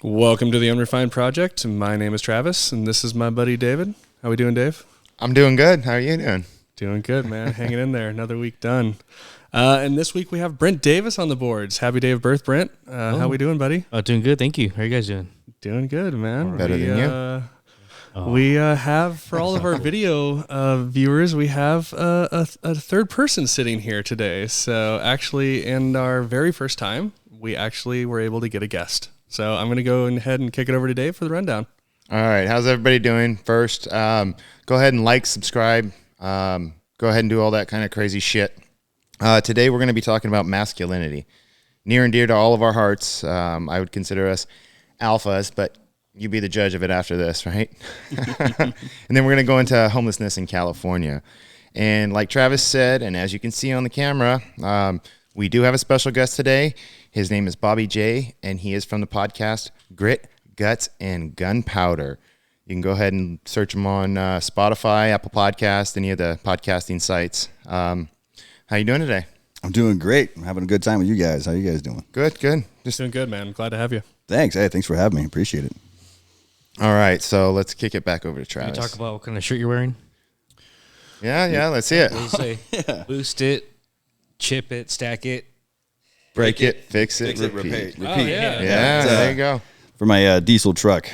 Welcome to the Unrefined Project. My name is Travis, and this is my buddy David. How we doing, Dave? I'm doing good. How are you doing? Doing good, man. Hanging in there. Another week done. And this week we have Brent Davis on the boards. Happy day of birth, Brent. How we doing, buddy? Doing good. Thank you. How are you guys doing? Doing good, man. Better than you. We have, for all of our video viewers, we have a third person sitting here today. So actually, in our very first time, we actually were able to get a guest. So I'm going to go ahead and kick it over to Dave for the rundown. All right. How's everybody doing? First, go ahead and like, subscribe. Go ahead and do all that kind of crazy shit. Today, we're going to be talking about masculinity. Near and dear to all of our hearts. I would consider us alphas, but you be the judge of it after this, right? And then we're going to go into homelessness in California. And like Travis said, and as you can see on the camera, we do have a special guest today. His name is Bobby J, and he is from the podcast Grit, Guts, and Gunpowder. You can go ahead and search him on Spotify, Apple Podcasts, any of the podcasting sites. How you doing today? I'm doing great. I'm having a good time with you guys. How you guys doing? Good. Just doing good, man. Glad to have you. Thanks. Hey, thanks for having me. Appreciate it. All right, so let's kick it back over to Can Travis. you talk about what kind of shirt you're wearing? Yeah, let's see it. What does it say? Boost it, chip it, stack it. Break it, fix it, repeat. Oh, yeah. Yeah, there you go. For my diesel truck.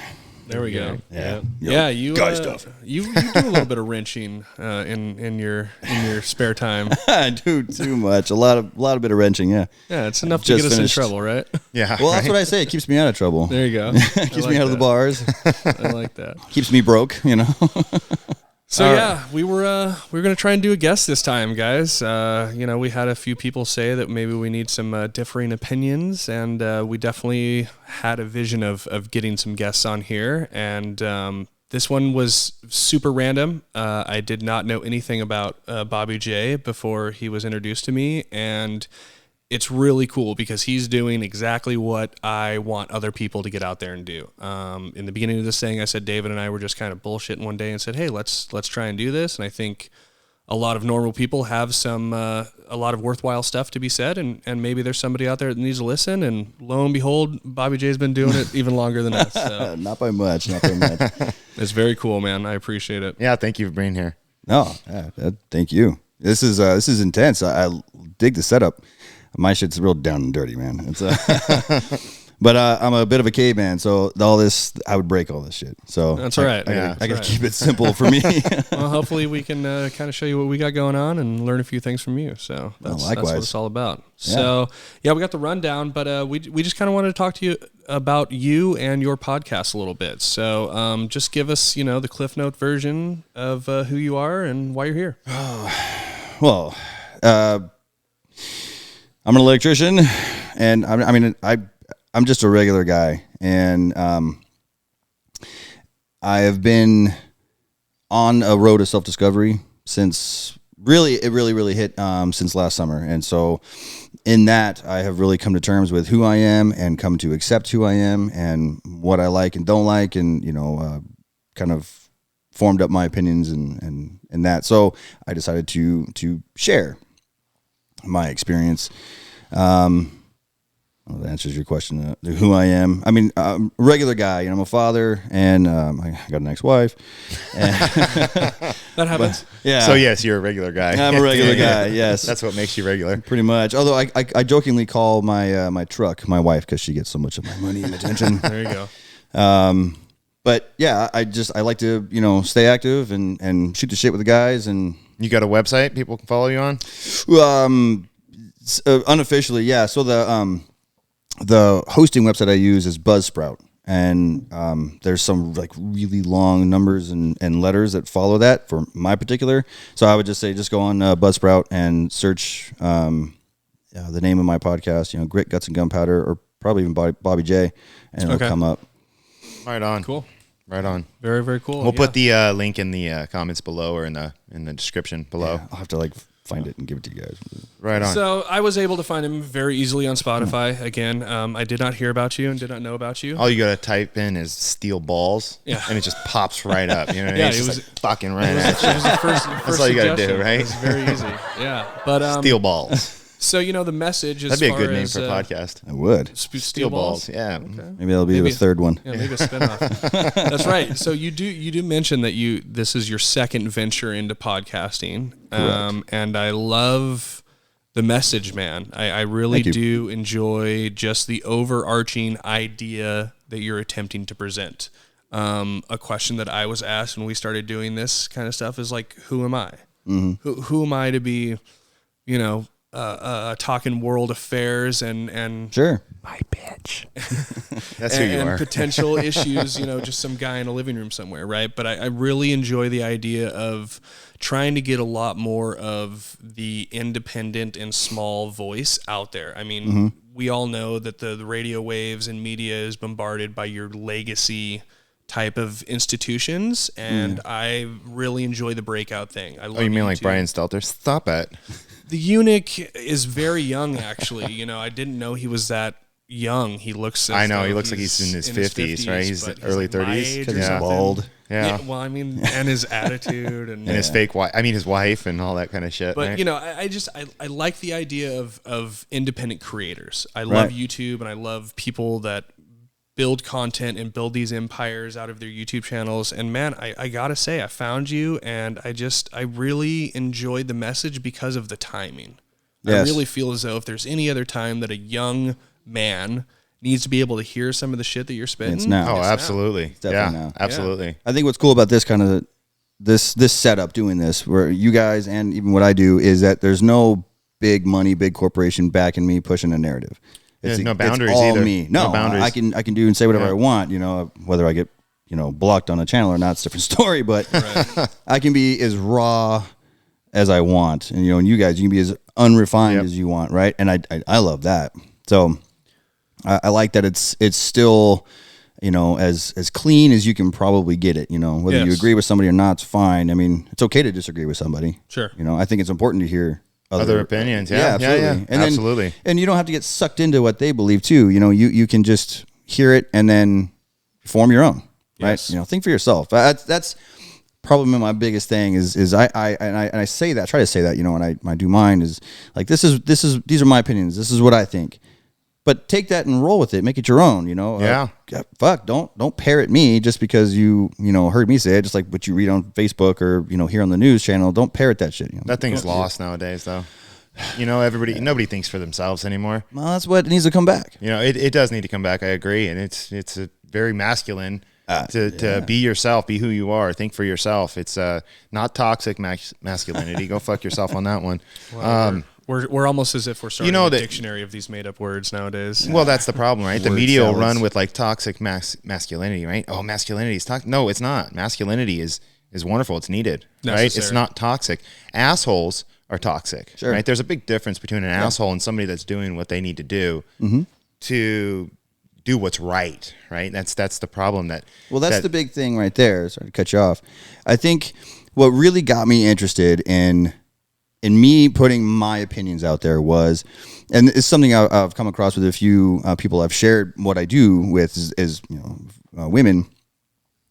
There we go. Yeah. Yeah, you guy stuff. You do a little bit of wrenching in your spare time. I do too much. A lot of bit of wrenching. Yeah. Yeah, it's enough to Just get us finished. in trouble, right? Yeah. Well, that's what I say. It keeps me out of trouble. There you go. Keeps me out of the bars. I like that. Keeps me broke. You know. So yeah, we were gonna try and do a guest this time, guys. We had a few people say that maybe we need some differing opinions, and we definitely had a vision of getting some guests on here. And this one was super random. I did not know anything about Bobby J before he was introduced to me, and it's really cool because he's doing exactly what I want other people to get out there and do. In the beginning of this thing, I said David and I were just kind of bullshitting one day and said, hey, let's try and do this. And I think a lot of normal people have a lot of worthwhile stuff to be said, and maybe there's somebody out there that needs to listen. And lo and behold, Bobby J's been doing it even longer than us. So. Not by much. It's very cool, man. I appreciate it. Yeah, thank you for being here. No, thank you. This is intense. I dig the setup. My shit's real down and dirty, man. It's but I'm a bit of a caveman, so all this I would break all this shit. So that's all right. I gotta keep it simple for me. Well, hopefully we can kind of show you what we got going on and learn a few things from you. So that's what it's all about. Yeah. So yeah, we got the rundown, but we just kind of wanted to talk to you about you and your podcast a little bit. So just give us the Cliff Note version of who you are and why you're here. Well, I'm an electrician, and I'm just a regular guy, and I have been on a road of self-discovery since it really hit since last summer. And so in that, I have really come to terms with who I am and come to accept who I am and what I like and don't like, and kind of formed up my opinions and that. So I decided to share my experience. Well, that answers your question. Who I am. I mean, I'm a regular guy. I'm a father, and I got an ex-wife. That happens. Yeah. So yes, you're a regular guy. I'm a regular guy. Yes. That's what makes you regular. Pretty much. Although I jokingly call my truck my wife because she gets so much of my money and attention. There you go. But yeah, I like to stay active and shoot the shit with the guys. And You got a website people can follow you on? Unofficially, yeah. So the hosting website I use is Buzzsprout, and there's some like really long numbers and letters that follow that for my particular. So I would just say go on Buzzsprout and search the name of my podcast, Grit, Guts, and Gunpowder, or probably even Bobby J, and it'll come up. Right on. Cool. Right on. Very, very cool. We'll put the link in the comments below or in the description below. Yeah, I'll have to find it and give it to you guys. Right on. So I was able to find him very easily on Spotify. Again, I did not hear about you and did not know about you. All you gotta type in is steel balls, and it just pops right up. You know what I mean? Yeah, it's it just was like fucking right It at was the first That's all you gotta do, suggestion. right? It's very easy. Yeah, but steel balls. So the message is That'd be a good name for a podcast. I would. Steel balls. Yeah. Okay. Maybe that'll be the third one. Yeah, maybe a spinoff. That's right. So you do mention that this is your second venture into podcasting, and I love the message, man. I really do enjoy just the overarching idea that you're attempting to present. A question that I was asked when we started doing this kind of stuff is like, who am I? Mm-hmm. Who am I to be, talking world affairs and Sure. My bitch. That's who you and are. potential issues, just some guy in a living room somewhere, right? But I really enjoy the idea of trying to get a lot more of the independent and small voice out there. I mean, we all know that the radio waves and media is bombarded by your legacy type of institutions, and I really enjoy the breakout thing. I love You mean YouTube. like Brian Stelter? Stop it. The eunuch is very young, actually. I didn't know he was that young. He looks. I know he looks like he's in his 50s, right? He's early 30s. Because he's bald. Yeah. Well, I mean, and his attitude and his fake wife. I mean, his wife and all that kind of shit. But right? I like the idea of independent creators. I love YouTube, and I love people that build content and build these empires out of their YouTube channels. And man, I gotta say, I found you, and I really enjoyed the message because of the timing. Yes. I really feel as though if there's any other time that a young man needs to be able to hear some of the shit that you're spitting, It's now. Oh, absolutely. definitely now. Absolutely. I think what's cool about this kind of this setup, doing this, where you guys and even what I do, is that there's no big money, big corporation backing me pushing a narrative. There's no boundaries it's all either. me. No boundaries. I can do and say whatever I want. Whether I get blocked on a channel or not, it's a different story. But I can be as raw as I want, and and you guys, you can be as unrefined as you want, right? And I love that. So I like that it's still as clean as you can probably get it. Whether you agree with somebody or not, it's fine. I mean, it's okay to disagree with somebody. Sure. I think it's important to hear other opinions. Yeah, absolutely. Yeah. And absolutely. And you don't have to get sucked into what they believe too. You can just hear it and then form your own. Yes. Right. Think for yourself. That's probably my biggest thing is I say that, try to say that, when I do mine, is like, these are my opinions. This is what I think. But take that and roll with it. Make it your own, Yeah. Fuck, don't parrot me just because you heard me say it, just like what you read on Facebook or, hear on the news channel. Don't parrot that shit. That thing's lost nowadays, though. Nobody thinks for themselves anymore. Well, that's what needs to come back. It does need to come back. I agree. And it's a very masculine to be yourself, be who you are, think for yourself. It's not toxic masculinity. Go fuck yourself on that one. Wow, we're almost as if we're starting a dictionary of these made up words nowadays. Well, that's the problem, right? The Word media will salads. run with like toxic masculinity, right? Oh, masculinity is toxic. No, it's not. Masculinity is wonderful. It's needed, right? It's Necessary. not toxic. Assholes are toxic, Sure. right? There's a big difference between an asshole and somebody that's doing what they need to do to do what's right, right? That's the problem. Well, that's the big thing right there. Sorry to cut you off. I think what really got me interested in me putting my opinions out there was, and it's something I've come across with a few people I've shared what I do with is women.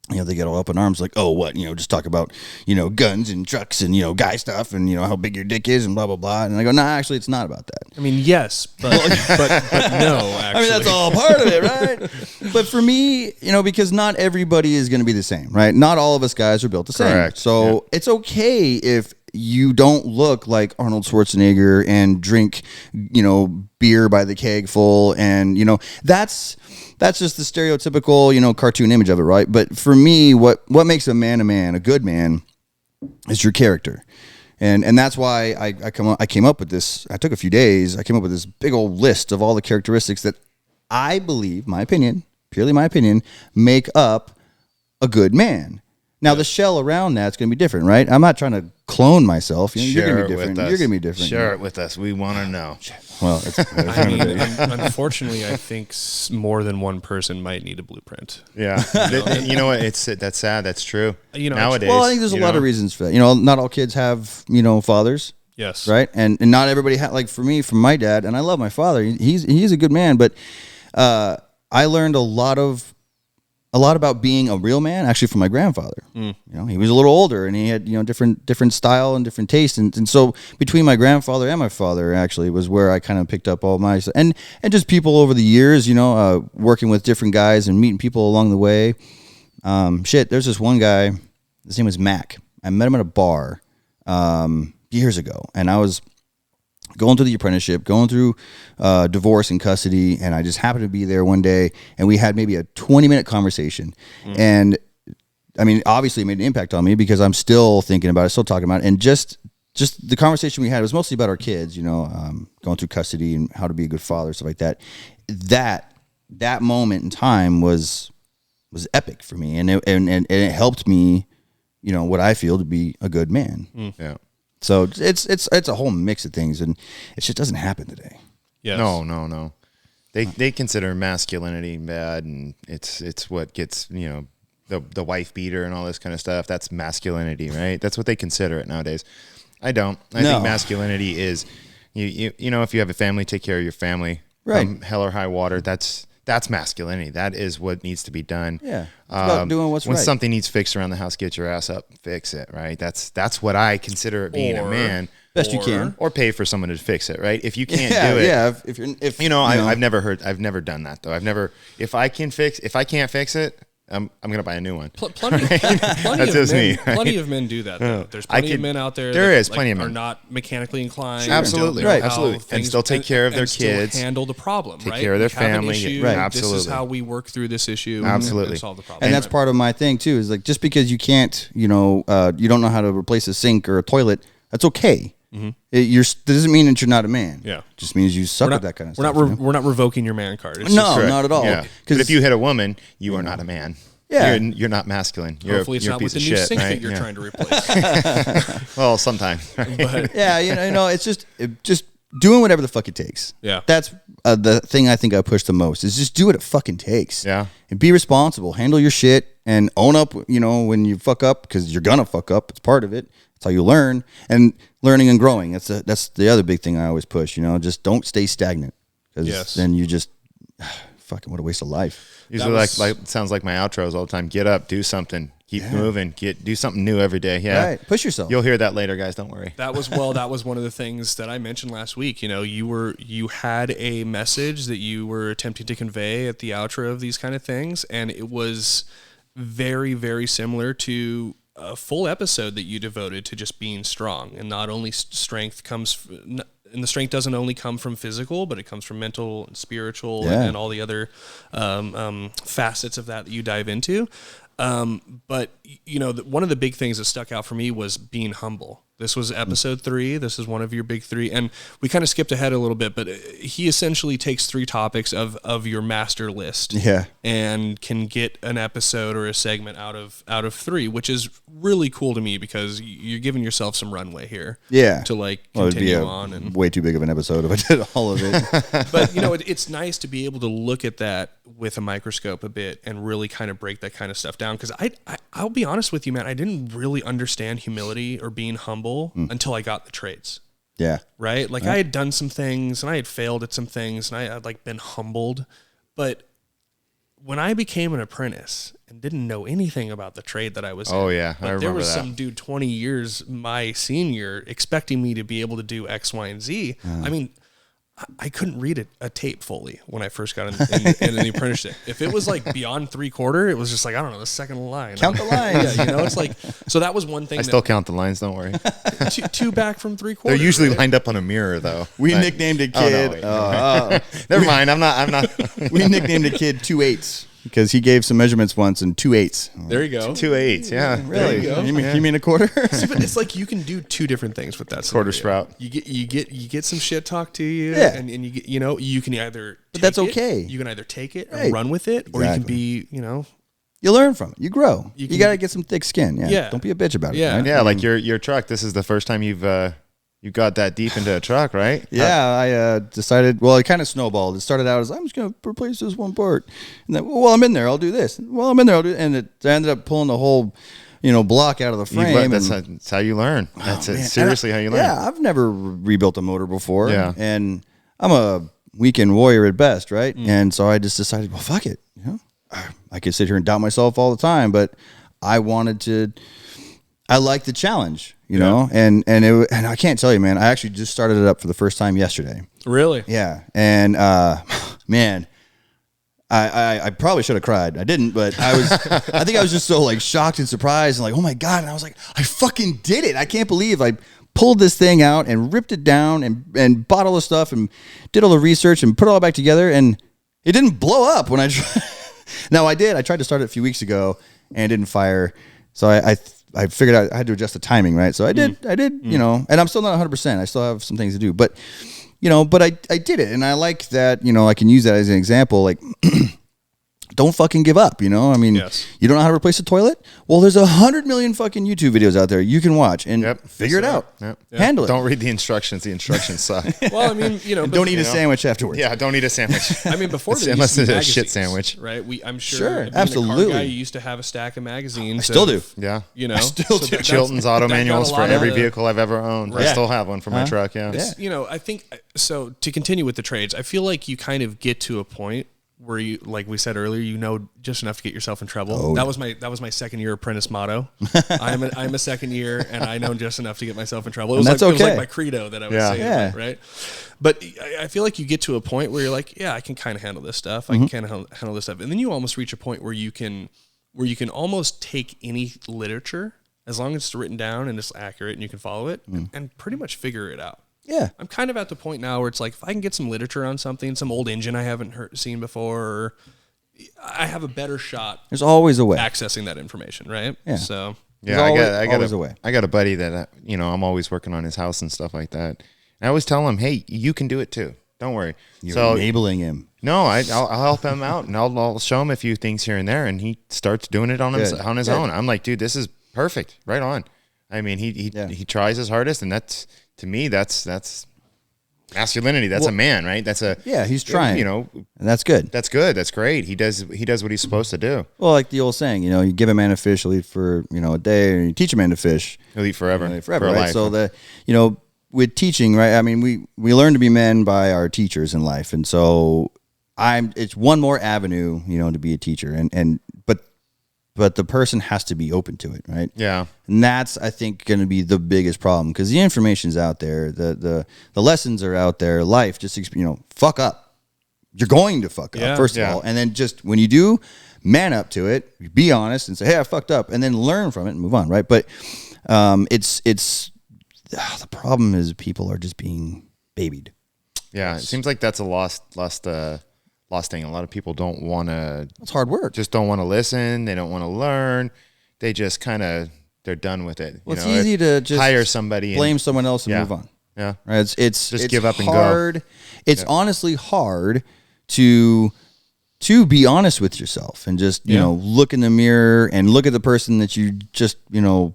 They get all up in arms like, oh, what, just talk about, guns and trucks and, guy stuff and, how big your dick is and blah, blah, blah. And I go, nah, actually, it's not about that. I mean, yes, but no, actually. I mean, that's all part of it, right? But for me, because not everybody is going to be the same, right? Not all of us guys are built the same. Correct. So it's okay if you don't look like Arnold Schwarzenegger and drink, beer by the keg full. And, that's just the stereotypical, cartoon image of it, right? But for me, what makes a man, a good man, is your character. And that's why I came up with this. I took a few days. I came up with this big old list of all the characteristics that I believe, purely my opinion, make up a good man. Now, the shell around that's going to be different, right? I'm not trying to clone myself. You're going to be different. You're going to be different. Share it with us. We want to know. Well, I mean, unfortunately, I think more than one person might need a blueprint. Yeah. You know what? That's sad. That's true. Nowadays. Well, I think there's a lot of reasons for that. Not all kids have, fathers. Yes. Right. And not everybody like for me, from my dad, and I love my father. He's a good man, but I learned a lot of a lot about being a real man, actually, from my grandfather. You know, he was a little older, and he had, you know, different style and different taste, and so between my grandfather and my father, actually, was where I kind of picked up all my and just people over the years, you know, working with different guys and meeting people along the way. There's this one guy. His name was Mac. I met him at a bar years ago, and I was going through the apprenticeship, going through divorce and custody, and I just happened to be there one day, and we had maybe a 20-minute conversation. And I mean, obviously it made an impact on me because I'm still thinking about it, still talking about it, and just the conversation we had was mostly about our kids, you know, going through custody and how to be a good father, stuff like that. That moment in time was epic for me, and it helped me, you know, what I feel to be a good man. Yeah. So it's a whole mix of things, and it just doesn't happen today. Yes. No. They consider masculinity bad, and it's what gets, you know, the wife beater and all this kind of stuff. That's masculinity, right? That's what they consider it nowadays. I don't. I think masculinity is you know, if you have a family, take care of your family. Right. Hell or high water. That's masculinity. That is what needs to be done. Yeah. It's about doing what's when right. something needs fixed around the house, get your ass up, fix it, right? That's what I consider it being a man. Best you can. Or pay for someone to fix it, right? If you can't do it. Yeah, if you know, I've never done that though. If I can't fix it, I'm gonna buy a new one. Plenty of men do that though. There's plenty of men out there. Plenty of men are not mechanically inclined. Sure. Absolutely, right? Absolutely, and still take care of their kids, handle the problem, take care of their family. Issue, right, absolutely. This is how we work through this issue. Absolutely, and solve the problem. And that's part of my thing too. Is like, just because you can't, you know, you don't know how to replace a sink or a toilet, that's okay. That doesn't mean that you're not a man. Yeah, just means you suck at that kind of stuff. We're not revoking your man card. It's no, not at all. Yeah. But if you hit a woman, you are not a man. Yeah, you're not masculine. Hopefully, it's you're not a with piece the of new shit, sink right? that you're trying to replace. Well, sometimes. Right? But, yeah, you know, it's just doing whatever the fuck it takes. Yeah, that's the thing I think I push the most is just do what it fucking takes. Yeah, and be responsible, handle your shit, and own up. You know, when you fuck up, because you're gonna fuck up. It's part of it. That's how you learn, and learning and growing. That's the other big thing I always push. You know, just don't stay stagnant, because then you just fucking, what a waste of life. Usually, like sounds like my outros all the time. Get up, do something, keep moving, do something new every day. Yeah, right. Push yourself. You'll hear that later, guys. Don't worry. That was one of the things that I mentioned last week. You know, you had a message that you were attempting to convey at the outro of these kind of things, and it was very, very similar to a full episode that you devoted to just being strong. And not only strength comes, and the strength doesn't only come from physical, but it comes from mental and spiritual and all the other facets of that you dive into. But you know, one of the big things that stuck out for me was being humble. This was episode 3. This is one of your big 3. And we kind of skipped ahead a little bit, but he essentially takes 3 topics of your master list. Yeah. And can get an episode or a segment out of 3, which is really cool to me because you're giving yourself some runway here. Yeah. To like continue on. And way too big of an episode if I did all of it. But you know, it's nice to be able to look at that with a microscope a bit and really kind of break that kind of stuff down. Because I'll be honest with you, man, I didn't really understand humility or being humble until I got the trades. Yeah. Right? Like I had done some things and I had failed at some things and I had like been humbled. But when I became an apprentice and didn't know anything about the trade that I was in. Oh yeah, I remember there was that. some dude 20 years my senior expecting me to be able to do X, Y, and Z. I mean, I couldn't read a tape fully when I first got in the apprenticeship. If it was like beyond 3/4, it was just like, I don't know, the second line. Count the lines. Yeah, you know, it's like, so that was one thing. I still count the lines. Don't worry. two back from 3/4. They're usually right? lined up on a mirror, though. We nicknamed a kid. Never mind. I'm not. We nicknamed a kid 2 8s because he gave some measurements once and 2 8s. There you go. 2 8s. Yeah. Really? There you go. You mean a quarter? See, but it's like you can do 2 different things with that Quarter scenario. sprout. You get some shit talked to you, and you get, you know, you can either. But that's take it, okay. You can either take it and run with it, or you can be, you know. You learn from it. You grow. You can- got to get some thick skin. Yeah. Yeah. Don't be a bitch about it. Yeah. Right? Yeah, like your truck. This is the first time you've you got that deep into a truck, right? Yeah, I decided, well, it kind of snowballed. It started out as, I'm just going to replace this one part. And then, well, I'm in there, I'll do this. Well, I'm in there, I'll do it. And I ended up pulling the whole, block out of the frame. That's how you learn. That's seriously how you learn. Yeah, I've never rebuilt a motor before. Yeah. And I'm a weekend warrior at best, right? And so I just decided, well, fuck it. I could sit here and doubt myself all the time, but I like the challenge, you know, and I can't tell you, man, I actually just started it up for the first time yesterday. Really? Yeah. And, man, I probably should have cried. I didn't, but I think I was just so like shocked and surprised and like, oh my God. And I was like, I fucking did it. I can't believe I pulled this thing out and ripped it down and bought all the stuff and did all the research and put it all back together. And it didn't blow up when I tried. No, I did. I tried to start it a few weeks ago and it didn't fire. So I figured out I had to adjust the timing, right? So I did, you know, and I'm still not 100%. I still have some things to do, but you know, but I did it. And I like that, you know, I can use that as an example. Like, don't fucking give up, you know? I mean, you don't know how to replace a toilet? Well, there's 100 million fucking YouTube videos out there you can watch and figure it out. Handle it. Don't read the instructions. The instructions suck. Well, I mean, you know. Don't eat a sandwich afterwards. Yeah, don't eat a sandwich. I mean, before there unless used to be it's a shit magazines, sandwich. right? I'm sure. Sure, being a absolutely. car guy, you used to have a stack of magazines. I still do. Yeah. You know, I still do. Chilton's auto manuals for every vehicle. vehicle I've ever owned. I still have one for my truck, You know, I think, so to continue with the trades, I feel like you kind of get to a point where you, like we said earlier, you know just enough to get yourself in trouble. Oh. That was my second year apprentice motto. I'm a second year and I know just enough to get myself in trouble. It was, that's like, it was okay. like my credo that I would say, about, right? But I feel like you get to a point where you're like, yeah, I can kind of handle this stuff. I can kind of handle this stuff. And then you almost reach a point where you can almost take any literature, as long as it's written down and it's accurate and you can follow it, and pretty much figure it out. Yeah. I'm kind of at the point now where it's like, if I can get some literature on something, some old engine I haven't seen before, or I have a better shot. There's always a way. Accessing that information, right? Yeah. So Yeah, I got a buddy that you know, I'm always working on his house and stuff like that. And I always tell him, hey, you can do it too. Don't worry. You're enabling him. No, I'll help him out and I'll show him a few things here and there, and he starts doing it on his own. I'm like, dude, this is perfect. Right on. I mean, he tries his hardest, and that's, to me, that's masculinity. That's a man, right? He's trying. You know, and that's good. That's good. That's great. He does what he's supposed to do. Well, like the old saying, you know, you give a man a fish, he'll eat for, you know, a day, and you teach a man to fish, He'll eat forever. forever, for right? life. So you know, with teaching, right? I mean, we learn to be men by our teachers in life, and so it's one more avenue, you know, to be a teacher, but the person has to be open to it, right? Yeah. And that's, I think, going to be the biggest problem, because the information's out there, the lessons are out there. Life, just, you know, fuck up. You're going to fuck up, first of all, and then just when you do, man up to it, be honest, and say, hey, I fucked up, and then learn from it and move on, right? But it's the problem is people are just being babied. Yeah, it seems like that's a lost thing. A lot of people don't want to. It's hard work. Just don't want to listen. They don't want to learn. They just they're done with it. Well, it's easy to just hire somebody, blame someone else and move on. Yeah, right. It's just give up and hard. go. It's honestly hard to be honest with yourself and just you know, look in the mirror and look at the person that you just, you know,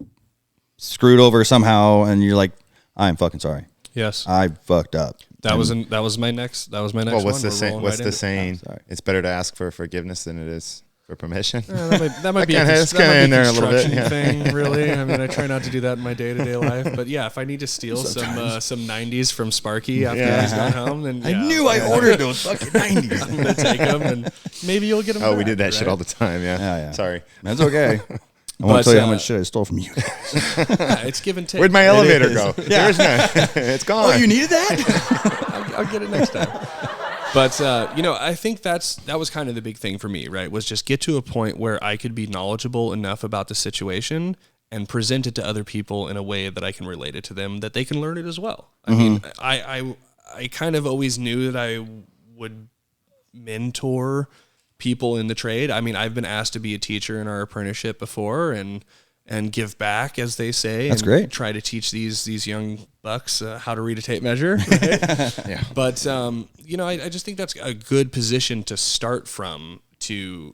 screwed over somehow, and you're like, I'm fucking sorry. yes, I fucked up. that was my next. Well, Well, what's one. the saying? What's the saying? sorry. It's better to ask for forgiveness than it is for permission. That might be a It's kinda in there a little bit, construction thing, really. I mean, I try not to do that in my day-to-day life, but yeah, if I need to steal some 90s from Sparky after he's gone home, then I knew I ordered those fucking 90s. I'm gonna take them, and maybe you'll get them. Oh, we back, did that shit right? all the time. Yeah. Sorry. That's okay. I want But, to tell you how much shit I stole from you. Yeah, it's give and take. Where'd my elevator is. go? There's none. It's gone. Oh, you needed that? I'll get it next time. But you know, I think that was kind of the big thing for me, right? Was just get to a point where I could be knowledgeable enough about the situation and present it to other people in a way that I can relate it to them, that they can learn it as well. I mean, I kind of always knew that I would mentor people in the trade. I mean, I've been asked to be a teacher in our apprenticeship before and give back, as they say. That's and great. Try to teach these young bucks how to read a tape measure. Right? Yeah. But you know, I just think that's a good position to start from to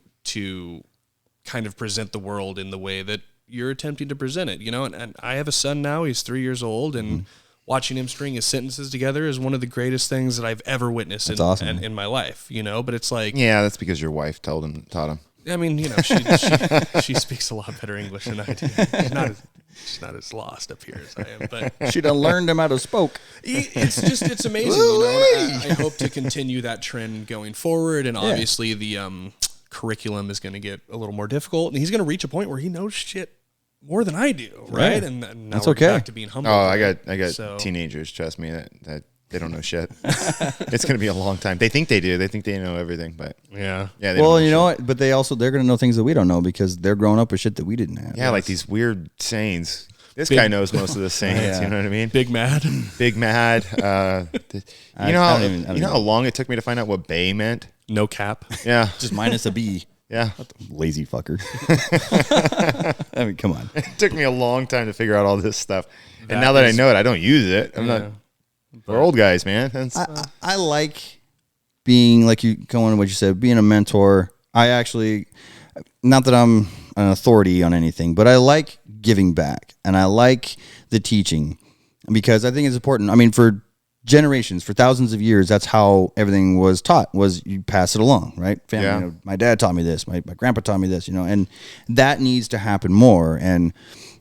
kind of present the world in the way that you're attempting to present it. You know, and I have a son now. He's 3 years old, and watching him string his sentences together is one of the greatest things that I've ever witnessed in my life. You know, but it's like, Yeah, that's because your wife taught him. I mean, you know, she speaks a lot better English than I do. She's not as lost up here as I am, but She'd have learned him how to spoke. it's amazing. You know, I hope to continue that trend going forward, and obviously the curriculum is going to get a little more difficult, and he's going to reach a point where he knows shit more than I do, right? And now That's we're okay. back to being humble. Oh, I got teenagers. Trust me, that they don't know shit. It's gonna be a long time. They think they do. They think they know everything, but yeah. They Well, don't you know shit. what? But they're gonna know things that we don't know because they're growing up with shit that we didn't have. Yeah, like these weird sayings. This Big- guy knows most of the sayings. Yeah. You know what I mean? Big mad. Big mad. You know I don't even how long it took me to find out what bay meant? No cap. Yeah, Just minus a B. yeah. Lazy fucker. I mean, come on. It took me a long time to figure out all this stuff, and That now that I is- know it, I don't use it. I'm not. We're old guys, man. I like being like you going what you said, being a mentor. I actually, not that I'm an authority on anything, but I like giving back and I like the teaching because I think it's important. I mean, for generations, for thousands of years, that's how everything was taught, was you pass it along, right? Family, Yeah. you know, my dad taught me this, my grandpa taught me this, you know, and that needs to happen more. And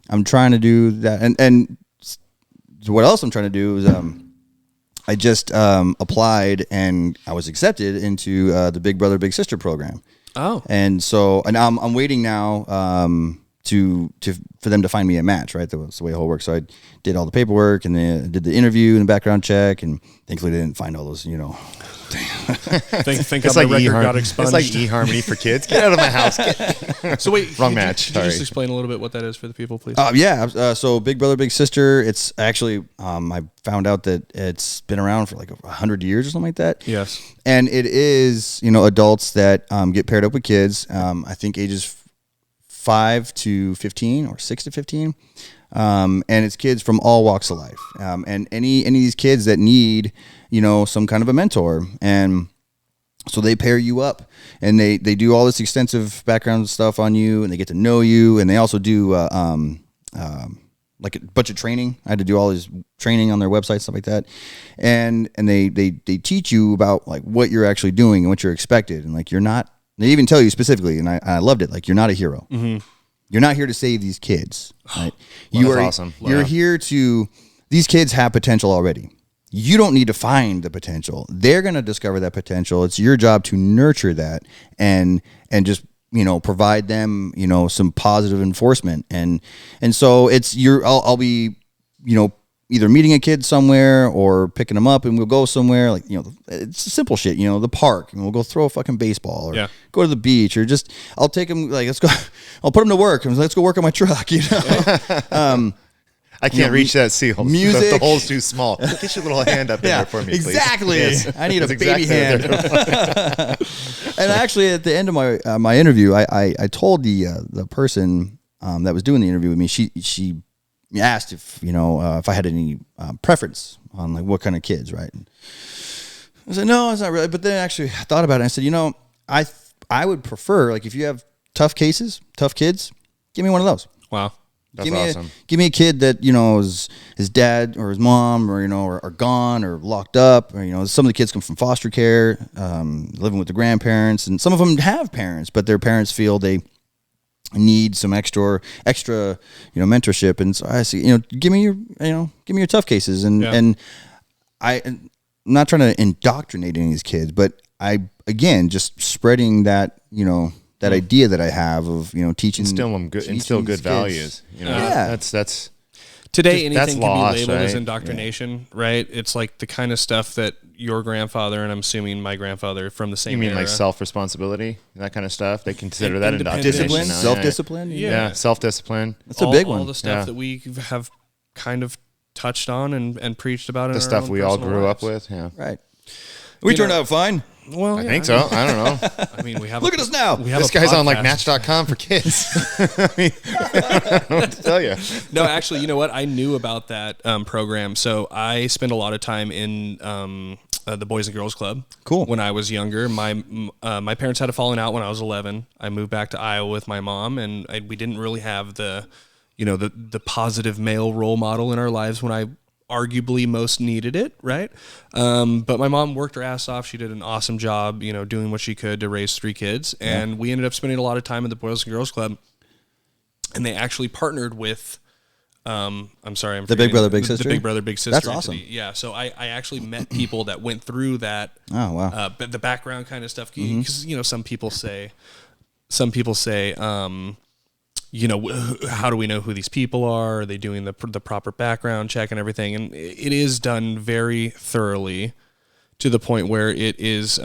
I'm trying to do that. And so what else I'm trying to do is, I just applied and I was accepted into the Big Brother Big Sister program. Oh. And so, and I'm waiting now for them to find me a match. Right, that's the way it all works. So I did all the paperwork and then did the interview and the background check, and thankfully they didn't find all those. You know, Think It's how like my record got eHarmony. expunged. It's like eHarmony for kids. Get out of my house. So wait, Wrong could you- match, Could you just sorry. explain a little bit what that is for the people, please? So Big Brother Big Sister. It's actually I found out that it's been around for like 100 years or something like that. Yes. And it is, you know, adults that get paired up with kids. I think ages 5 to 15 or 6 to 15. And it's kids from all walks of life. And any of these kids that need, you know, some kind of a mentor. And so they pair you up and they do all this extensive background stuff on you and they get to know you. And they also do, like a bunch of training. I had to do all this training on their website, stuff like that. And they teach you about like what you're actually doing and what you're expected. And like, you're not, they even tell you specifically, and I loved it. Like, you're not a hero. Mm-hmm. You're not here to save these kids. Right? That's awesome. You're here to, these kids have potential already. You don't need to find the potential. They're going to discover that potential. It's your job to nurture that and just, you know, provide them, you know, some positive enforcement. And so it's I'll be, you know, either meeting a kid somewhere or picking them up and we'll go somewhere like, you know, it's simple shit, you know, the park and we'll go throw a fucking baseball or go to the beach or just, I'll take them like, let's go, I'll put them to work and let's go work on my truck, you know? I can't reach that seal. Music. The hole's too small. Get your little hand up in there for me, please. Exactly. Yes. I need a That's baby exactly hand. And actually, at the end of my interview, I told the person that was doing the interview with me. She asked if, you know, if I had any preference on like what kind of kids, right? And I said no, it's not really. But then actually I thought about it. And I said, you know, I would prefer, like, if you have tough cases, tough kids, give me one of those. Wow. That's awesome. Give me a kid that, you know, his dad or his mom or, you know, are gone or locked up, or, you know, some of the kids come from foster care, living with the grandparents, and some of them have parents, but their parents feel they need some extra, you know, mentorship. And so I say, you know, give me your tough cases. And I'm not trying to indoctrinate any of these kids, but again, just spreading that, you know, that idea that I have of, you know, teaching, instill good values. You know, Yeah. that's Today, that's anything can lost, be labeled as right? indoctrination, right? It's like the kind of stuff that your grandfather, and I'm assuming my grandfather from the same you mean era, like self-responsibility, that kind of stuff. They consider that Independent indoctrination. discipline, now, self-discipline. Yeah. Yeah, self-discipline. That's a big all one. the stuff Yeah. that we have kind of touched on and preached about in The our stuff own we all personal grew lives. up with. Yeah, Right. We turned out fine. Well, I yeah, think so. I don't know. I mean, we have. Look at us now. We have This a guy's on like podcast. Match.com for kids. I mean, I don't know what to tell you. No, actually, you know what? I knew about that program. So I spent a lot of time in the Boys and Girls Club. Cool. When I was younger, my parents had a falling out when I was 11. I moved back to Iowa with my mom, and we didn't really have the positive male role model in our lives when I arguably most needed it, right? But my mom worked her ass off. She did an awesome job, you know, doing what she could to raise 3 kids. And we ended up spending a lot of time at the Boys and Girls Club. And they actually partnered with I'm sorry, I'm The Big forgetting Brother, Big Sister? The Big Brother, Big Sister. That's awesome. entity. Yeah, so I actually met people that went through that. Oh, wow. The background kind of stuff, because some people say, how do we know who these people are? Are they doing the proper background check and everything? And it is done very thoroughly, to the point where it is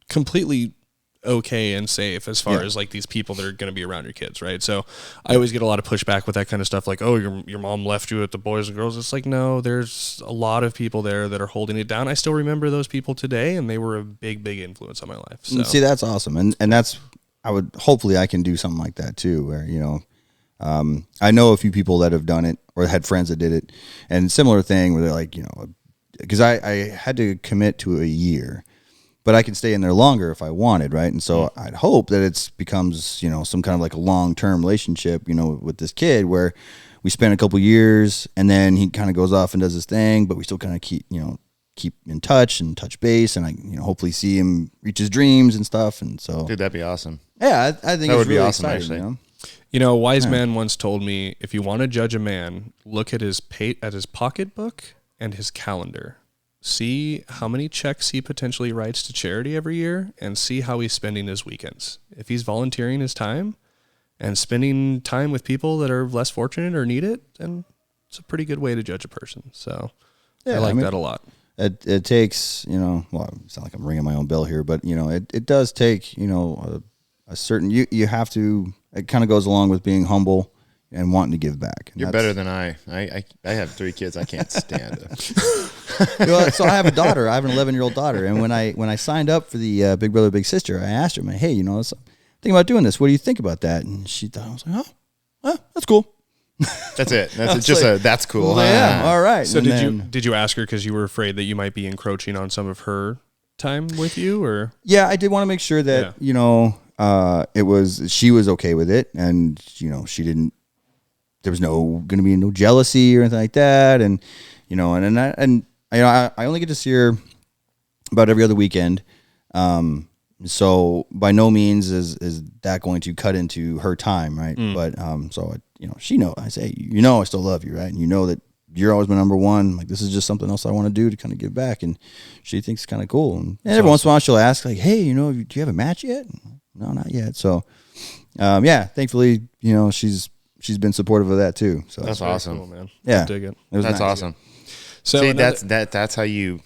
completely okay and safe as far as like these people that are going to be around your kids, right? So I always get a lot of pushback with that kind of stuff, like, oh, your mom left you at the Boys and Girls. It's like, no, there's a lot of people there that are holding it down. I still remember those people today, and they were a big influence on my life. So See, that's awesome, and that's hopefully I can do something like that too, where I know a few people that have done it or had friends that did it, and similar thing where they're like, because I had to commit to a year. But I can stay in there longer if I wanted, right? And so I'd hope that it becomes, some kind of like a long-term relationship, with this kid where we spend a couple years and then he kind of goes off and does his thing, but we still kind of keep in touch and touch base, and I, hopefully see him reach his dreams and stuff. And so, Dude, that'd be awesome. Yeah, I think that would really be awesome, exciting, actually. A wise man once told me, if you want to judge a man, look at his pocketbook and his calendar. See how many checks he potentially writes to charity every year, and see how he's spending his weekends. If he's volunteering his time and spending time with people that are less fortunate or need it, then it's a pretty good way to judge a person. So I like that a lot. It takes, well, it's not like I'm ringing my own bell here, but it does take, a certain, you have to, it kind of goes along with being humble and wanting to give back. And You're better than I have 3 kids. I can't stand it. So I have a daughter. I have an 11-year-old daughter, and when I signed up for the Big Brother Big Sister, I asked her, hey, I'm thinking about doing this. What do you think about that? And she thought, I was like, oh, that's cool. That's it. That's just that's cool. Well, yeah, all right. So did you ask her because you were afraid that you might be encroaching on some of her time with you, or? Yeah, I did want to make sure that she was okay with it, and she didn't. There was going to be no jealousy or anything like that, and I only get to see her about every other weekend. So by no means is that going to cut into her time, right? But she knows. I say, I still love you, right? And that you're always my number one. Like, this is just something else I want to do to kind of give back, and she thinks it's kind of cool. And every once in a while she'll ask, like, hey, do you have a match yet? No, not yet. So, thankfully, she's been supportive of that too. So that's awesome, cool, man. Yeah, I dig it. That's nice. Awesome. So see, that's how you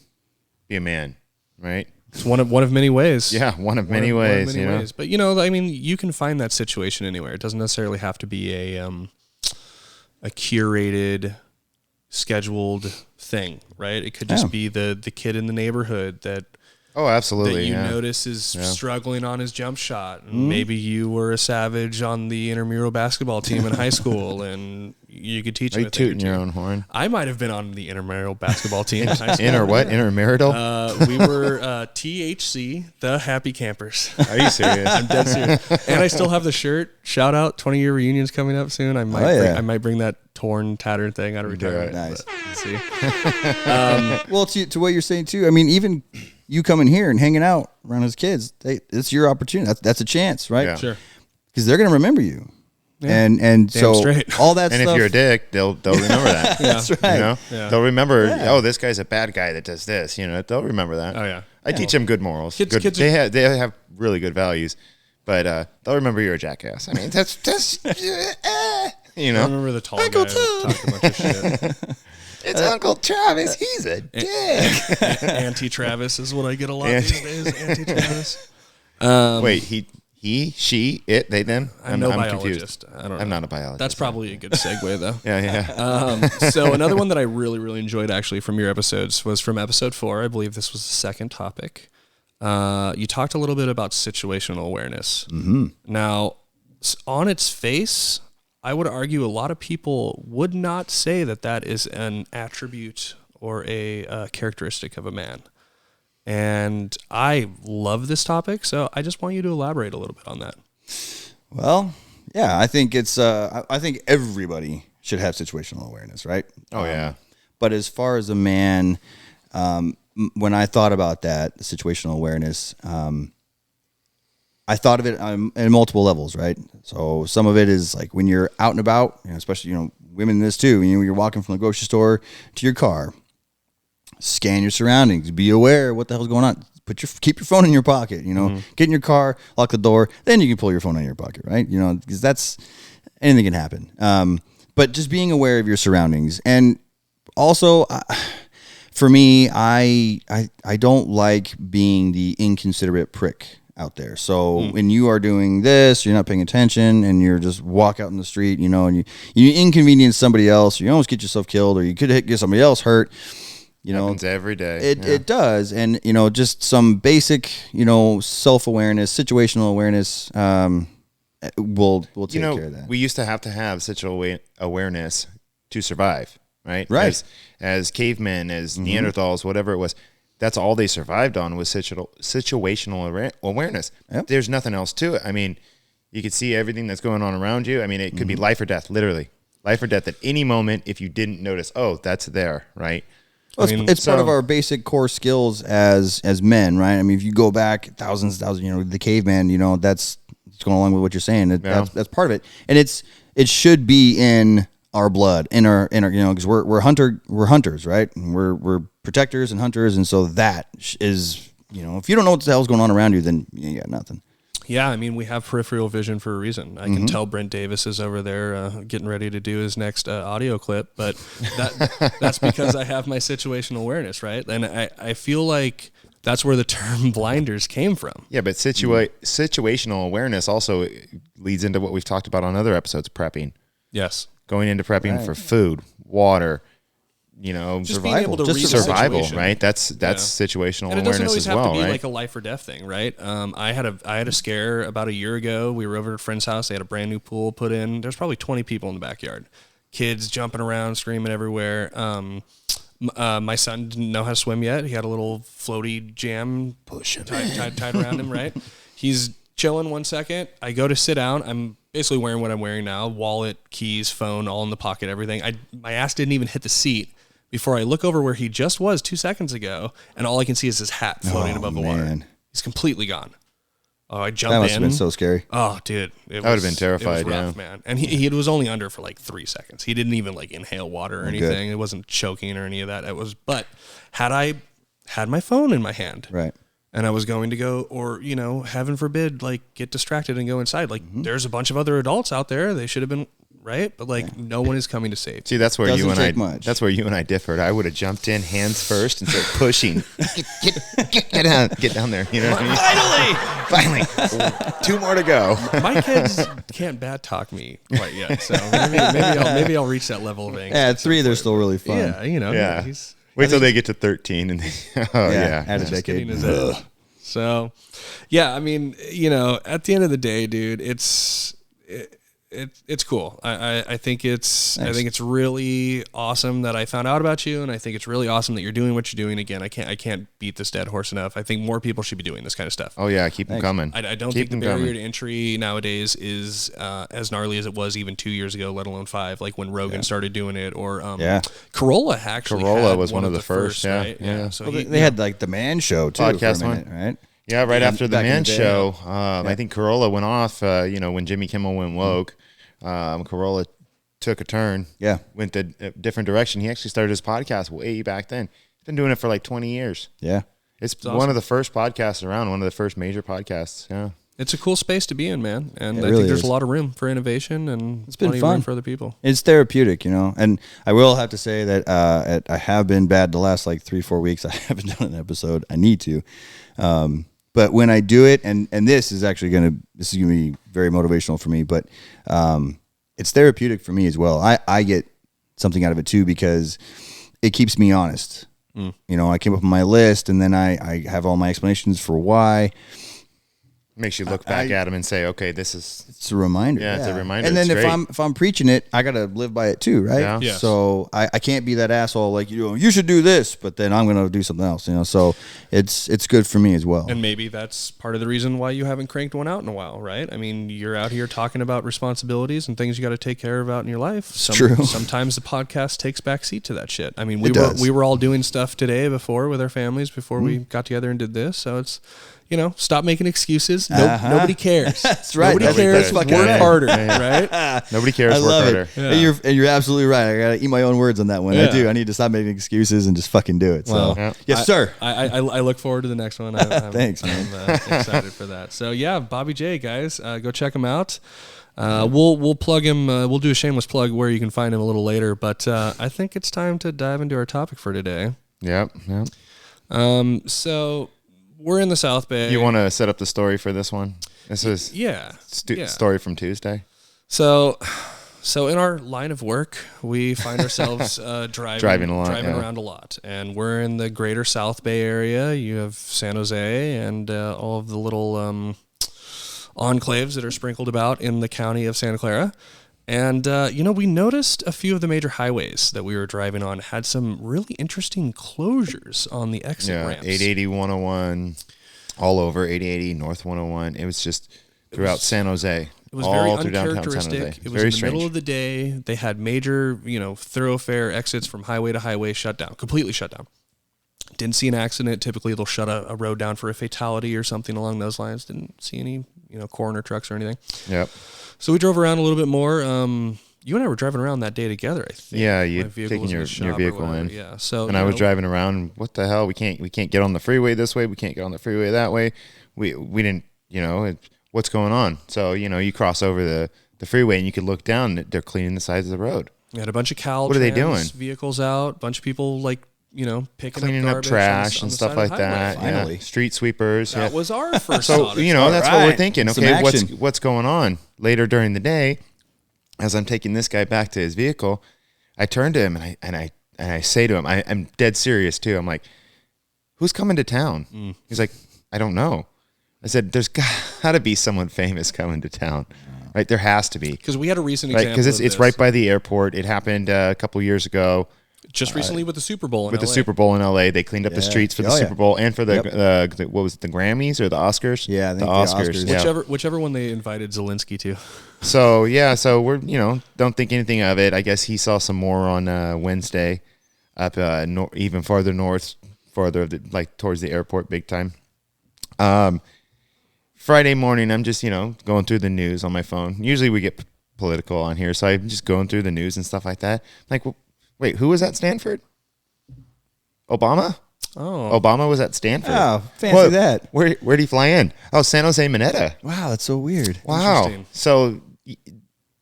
be a man, right? It's one of many ways. Yeah, one of many ways. But you can find that situation anywhere. It doesn't necessarily have to be a curated, scheduled thing, right? It could just be the kid in the neighborhood that. Oh, absolutely. That you notice is struggling on his jump shot. And maybe you were a savage on the intramural basketball team in high school, and you could teach him. Are you tooting your own horn? I might have been on the intramural basketball team in high school. Intermarital? We were THC, the Happy Campers. Are you serious? I'm dead serious. And I still have the shirt. Shout out, 20-year reunion's coming up soon. I might bring that torn, tattered thing out of retirement. Nice. See. Well, to what you're saying too, I mean, even you coming here and hanging out around his kids, it's your opportunity. That's a chance, right? Yeah. Sure. Because they're going to remember you. Yeah. And so straight. all that and stuff. if you're a dick, they'll remember that. That's right. They'll remember. Yeah. Oh, this guy's a bad guy that does this. They'll remember that. Oh yeah. I teach them good morals. Kids they have really good values, but they'll remember you're a jackass. I mean, that's I remember the tall Uncle guy talking a bunch of shit. It's Uncle Travis. He's a dick. Anti-Travis is what I get a lot these days. Anti-Travis. Wait, he, she, it, they, them? I'm no biologist. Confused. I don't know. I'm not a biologist. That's probably a good segue, though. Yeah. So another one that I really, really enjoyed, actually, from your episodes was from episode 4. I believe this was the second topic. You talked a little bit about situational awareness. Mm-hmm. Now, on its face, I would argue a lot of people would not say that is an attribute or a characteristic of a man. And I love this topic, so I just want you to elaborate a little bit on that. Well, yeah, I think it's. I think everybody should have situational awareness, right? Oh yeah. But as far as a man, when I thought about that, the situational awareness, I thought of it in multiple levels, right? So some of it is like when you're out and about, especially, women in this too, you're walking from the grocery store to your car, scan your surroundings, be aware of what the hell's going on. Keep your phone in your pocket, get in your car, lock the door, then you can pull your phone out of your pocket, right? Because anything can happen. But just being aware of your surroundings. And also, for me, I don't like being the inconsiderate prick out there. So when you are doing this, you're not paying attention, and you're just walk out in the street, and you inconvenience somebody else, or you almost get yourself killed, or you could get somebody else hurt. Happens every day. It does, and just some basic self-awareness, situational awareness. We'll take care of that. We used to have situational awareness to survive, right? Right. As cavemen, as Neanderthals, whatever it was. That's all they survived on was situational awareness. Yep. There's nothing else to it. I mean, you could see everything that's going on around you. I mean, it could be life or death, literally. Life or death at any moment if you didn't notice, oh, that's there, right? Well, it's part of our basic core skills as men, right? I mean, if you go back thousands, the caveman, that's going along with what you're saying. That's part of it, and it should be in our blood, in our because we're hunters, right? And we're protectors and hunters, and so that is if you don't know what the hell's going on around you, then you got nothing. Yeah, I mean, we have peripheral vision for a reason. I can tell Brent Davis is over there getting ready to do his next audio clip, but that's because I have my situational awareness, right? And I feel like that's where the term blinders came from. Yeah, but situational awareness also leads into what we've talked about on other episodes, prepping. Yes. Going into prepping for food, water, just being able to read survival, situation. right? That's situational and it awareness doesn't always as well, have to be right? like a life or death thing, right? I had a scare about a year ago. We were over at a friend's house. They had a brand new pool put in. There's probably 20 people in the backyard, kids jumping around, screaming everywhere. My son didn't know how to swim yet. He had a little floaty jam tied around him, right? He's chilling 1 second. I go to sit down. I'm basically wearing what I'm wearing now: wallet, keys, phone, all in the pocket, everything. My ass didn't even hit the seat before I look over where he just was 2 seconds ago, and all I can see is his hat floating above the water. He's completely gone. Oh, I jumped in. That must have been so scary. Oh, dude. I would have been terrified, it was rough, man. And he was only under for like 3 seconds. He didn't even like inhale water or anything. It wasn't choking or any of that. But had I had my phone in my hand, right, and I was going to go, or, heaven forbid, like get distracted and go inside. Like there's a bunch of other adults out there. They should have been, right? But no one is coming to save you. See, that's where Doesn't you and take I much. That's where you and I differed. I would have jumped in hands first and started pushing. Get down there. You know what I mean? Finally. 2 more to go. My kids can't bad talk me quite yet, so maybe I'll reach that level of angst. Yeah, at 3 they're still really fun. Yeah, Yeah. Wait till they get to 13 and add a decade. So, yeah, I mean, at the end of the day, dude, it's cool. I think it's Nice. I think it's really awesome that I found out about you, and I think it's really awesome that you're doing what you're doing. Again, I can't beat this dead horse enough. I think more people should be doing this kind of stuff. Oh yeah, keep them coming. I don't think the barrier to entry nowadays is as gnarly as it was even 2 years ago, let alone 5. Like when Rogan started doing it, or Corolla actually. Corolla was one of the first, right? yeah. So they had like the Man Show too, Podcast for a minute, one. right? Yeah, right after the back in Man the day. Show, I think Corolla went off. When Jimmy Kimmel went woke, Corolla took a turn. Yeah, went a different direction. He actually started his podcast way back then. He's been doing it for like 20 years. Yeah, it's one of the first podcasts around. One of the first major podcasts. Yeah, it's a cool space to be in, man. And I really think there's is. a lot of room for innovation, and It's been plenty of fun room for other people. It's therapeutic, And I will have to say that I have been bad the last like 3-4 weeks. I haven't done an episode. I need to. But when I do it, and this is gonna be very motivational for me, but it's therapeutic for me as well. I get something out of it too, because it keeps me honest. I came up with my list, and then I have all my explanations for why. makes you look back at him and say, okay, it's a reminder. Yeah, it's a reminder. And then It's if I'm preaching it, I gotta live by it too, right? Yeah. Yes. So I can't be that asshole like you should do this, but then I'm gonna do something else. So it's good for me as well. And maybe that's part of the reason why you haven't cranked one out in a while, right? I mean, you're out here talking about responsibilities and things you got to take care of out in your life. True. Sometimes the podcast takes backseat to that shit. I mean, It does. we were all doing stuff today before with our families before we got together and did this. So it's, stop making excuses. Nobody cares. That's right. Nobody That's cares. fucking Work right. harder, right? Nobody cares. I Work love harder. it. And you're absolutely right. I gotta eat my own words on that one. Yeah. I do. I need to stop making excuses and just fucking do it. So, Well, yes, sir. I look forward to the next one. Thanks, man. I'm excited for that. So yeah, Bobby J, guys, go check him out. We'll plug him. We'll do a shameless plug where you can find him a little later. But I think it's time to dive into our topic for today. Yep. So we're in the South Bay. You want to set up the story for this one? This is story from Tuesday. So in our line of work, we find ourselves driving around a lot, and we're in the greater South Bay area. You have San Jose and all of the little enclaves that are sprinkled about in the county of Santa Clara. And, we noticed a few of the major highways that we were driving on had some really interesting closures on the exit ramps. 880, 101, all over 880, North 101. It was just throughout San Jose. It was all very through downtown San Jose. uncharacteristic. It was very in the strange. middle of the day. They had major, thoroughfare exits from highway to highway shut down, completely shut down. Didn't see an accident. Typically, they'll shut a road down for a fatality or something along those lines. Didn't see any, coroner trucks or anything. Yep. So we drove around a little bit more. You and I were driving around that day together, I think. Yeah, My you vehicle taking was in your the shop or vehicle whatever. in. Yeah. So And I was driving around. What the hell? We can't get on the freeway this way. We can't get on the freeway that way. We didn't. What's going on? So you cross over the freeway and you could look down. They're cleaning the sides of the road. We had a bunch of Caltrans What are they doing? vehicles out. Bunch of people picking Cleaning up up garbage trash on and the stuff side of like the highway. that. Finally. Yeah. Street sweepers. That yeah. was our first. So thought. that's what we're right. thinking. Some Okay, action. what's going on later during the day? As I'm taking this guy back to his vehicle, I turn to him and I say to him, I'm dead serious too. I'm like, "Who's coming to town?" He's like, "I don't know." I said, "There's got to be someone famous coming to town, right? There has to be, Because we had a recent right? example. Because of it's this right by the airport. It happened a couple years ago just recently with the Super Bowl. with the Super Bowl in LA. They cleaned up the streets for the Super Bowl and for the what was it, the Grammys or the Oscars? Yeah, I think the the Oscars. Oscars. Yeah. Whichever one they invited Zelensky to. So we're don't think anything of it. I guess he saw some more on Wednesday, up even farther north, like towards the airport, big time. Friday morning, I'm just going through the news on my phone. Usually we get political on here, so I'm just going through the news and stuff like that. Like, well, wait, who was at Stanford? Obama? Oh, Obama was at Stanford. Oh, fancy that. Where'd he fly in? Oh, San Jose Mineta. Wow, that's so weird. Wow. Interesting. So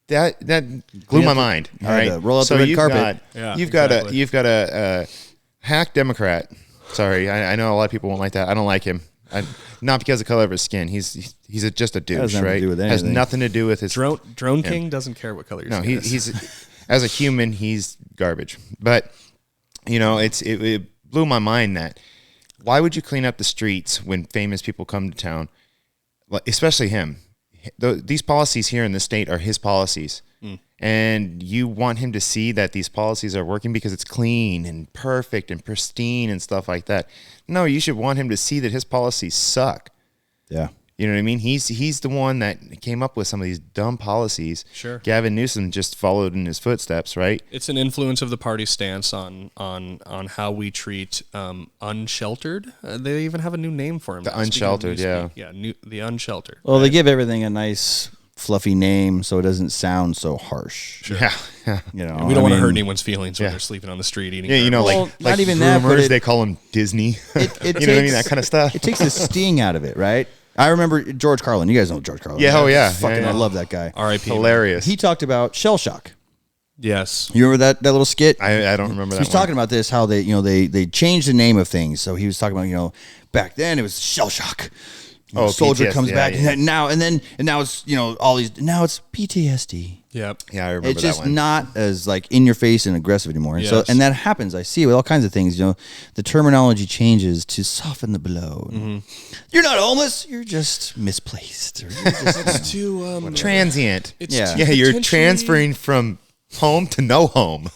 that blew my mind. All had right. to roll out so the red you've carpet. You've got a hack Democrat. Sorry, I know a lot of people won't like that. I don't like him. Not because of the color of his skin. He's just a douche, has nothing to right? do with Has anything. nothing to do with his Drone King doesn't care what color your No, skin is. he's as a human, he's garbage. But it blew my mind that why would you clean up the streets when famous people come to town, especially him? These policies here in the state are his policies. And you want him to see that these policies are working because it's clean and perfect and pristine and stuff like that. No, you should want him to see that his policies suck. Yeah. You know what I mean? He's the one that came up with some of these dumb policies. Sure. Gavin Newsom just followed in his footsteps, right? It's an influence of the party's stance on how we treat unsheltered. They even have a new name for him. The now, speaking of unsheltered, newspeak. yeah. The unsheltered. Well, they give everything a nice fluffy name so it doesn't sound so harsh. Yeah. You know, And we don't want to hurt mean, anyone's feelings when Yeah. they're sleeping on the street eating. Yeah, garbage. Well, like not even that, but groomers, it- they call him Disney. It you know what I mean? takes- That kind of stuff. It takes the sting out of it, right? I remember George Carlin. You guys know George Carlin. Yeah, right? oh, yeah. Fucking, Yeah, I yeah. love that guy. R.I.P. Hilarious. He talked about shell shock. Yes. You remember that little skit? I don't remember So that he's talking about this, how they changed the name of things. So he was talking about, back then it was shell shock. Oh, soldier PTSD, comes yeah, back yeah. and now it's all these, now it's PTSD. Yep. Yeah, I remember It's just that one. not as like in your face and aggressive anymore. And Yes. and that happens. I see with all kinds of things. The terminology changes to soften the blow. Mm-hmm. You're not homeless. You're just misplaced. Or you're just, It's too Transient. It's Yeah. too Yeah, you're potentially- transferring from home to no home.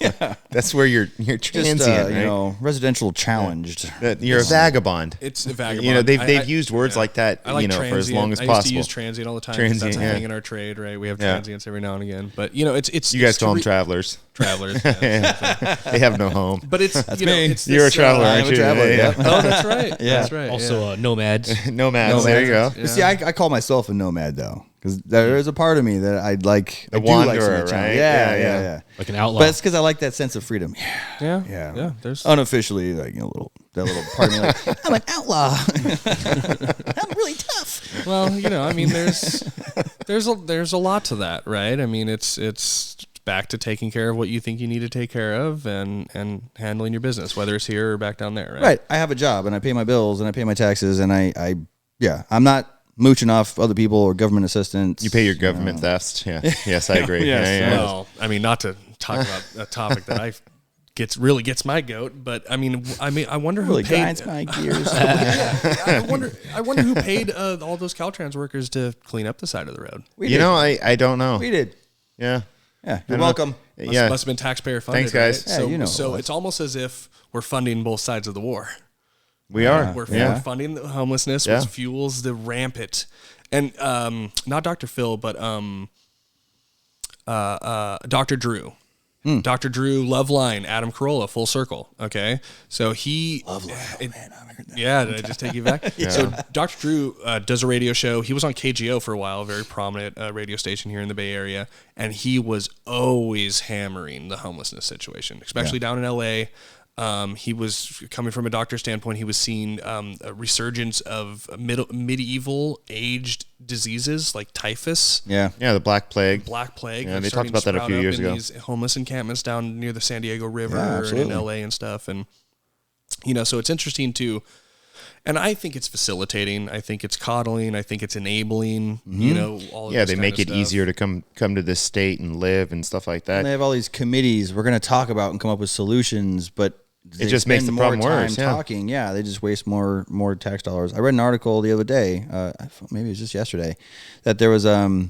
That's where you're transient, Just, right? you know, residential challenged. That you're a vagabond. It's a vagabond. You know, they've used words like that, I like you know, for as long as I used to possible. use transient all the time. 'Cause Transient, that's a yeah. thing in our trade, right? We have Yeah. transients every now and again. But, you know, it's You guys it's call them to travelers. travelers. Yeah. They have no home. But it's, you know, me. it's You're a this, traveler, I'm aren't a you? traveler, Yeah. Oh, that's right. Yeah. That's right. Also, nomads. Nomads. There you go. Yeah. You see, I call myself a nomad though, because there is a part of me that I'd like. The I do like some wanderer, of the challenge. right? Yeah, Yeah, yeah. Like an outlaw. But it's because I like that sense of freedom. Yeah. Yeah, Yeah. There's unofficially, like, you know, that little part of me, like, I'm an outlaw. I'm really tough. well, you know, I mean, there's a lot to that, right? I mean, it's back to taking care of what you think you need to take care of and handling your business, whether it's here or back down there, right? Right. I have a job and I pay my bills and I pay my taxes and I'm not mooching off other people or government assistance. You pay your government theft. Yeah. Yes, I agree. Yes. Yeah, yeah. Well, I mean, not to talk about a topic that really gets my goat, but I mean, I wonder who really paid. grinds my gears. I wonder who paid all those Caltrans workers to clean up the side of the road. You know, I don't know. We did. Yeah. Yeah. You're welcome. Yeah. Must have been taxpayer funded. Thanks, guys. Right? Yeah, So, you know so it was. it's almost as if we're funding both sides of the war. We are. We're Yeah. funding the homelessness, Yeah. which fuels the rampant, and not Dr. Phil, but Dr. Drew. Dr. Drew, Loveline, Adam Carolla, full circle. Okay, so he Loveline. Man, I heard that. Yeah, did I just take you back? So Dr. Drew does a radio show. He was on KGO for a while, a very prominent radio station here in the Bay Area, and he was always hammering the homelessness situation, especially down in LA. He was coming from a doctor's standpoint. He was seeing a resurgence of medieval aged diseases like typhus, Yeah. Yeah, the Black Plague. Plague. Yeah, They're they starting talked about to that a few sprout years up in ago. These homeless encampments down near the San Diego River Yeah, and in absolutely. LA and stuff, and you know, so it's interesting to. And I think it's facilitating. I think it's coddling. I think it's enabling. You know, all of Yeah, this they kind make of it stuff. easier to come to this state and live and stuff like that. They have all these committees we're going to talk about and come up with solutions, but they just makes spend the problem more time worse, yeah. talking. Yeah, they just waste more tax dollars. I read an article the other day, maybe it was just yesterday, that there was a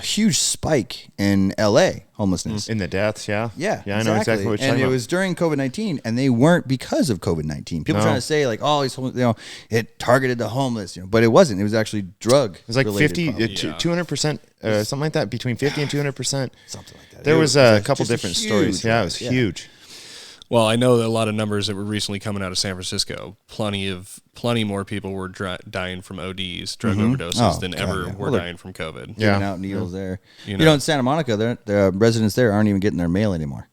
huge spike in LA homelessness. In the deaths, yeah. Yeah, I know exactly what you're and talking it about. was during COVID-19, and they weren't because of COVID-19. People No. trying to say like, oh, it targeted the homeless, but it wasn't. It was actually drug. It was like related 50, problems. 200%, something like that, between 50 and 200%. Something like that. There It was was a couple just a different huge stories. Yeah, it was rise, yeah. huge. Well, I know that a lot of numbers that were recently coming out of San Francisco. Plenty more people were dying from ODs, drug overdoses, Oh, than God, ever yeah. were Well, dying from COVID. Yeah. Giving out needles there. You You know, know. in Santa Monica, the residents there aren't even getting their mail anymore.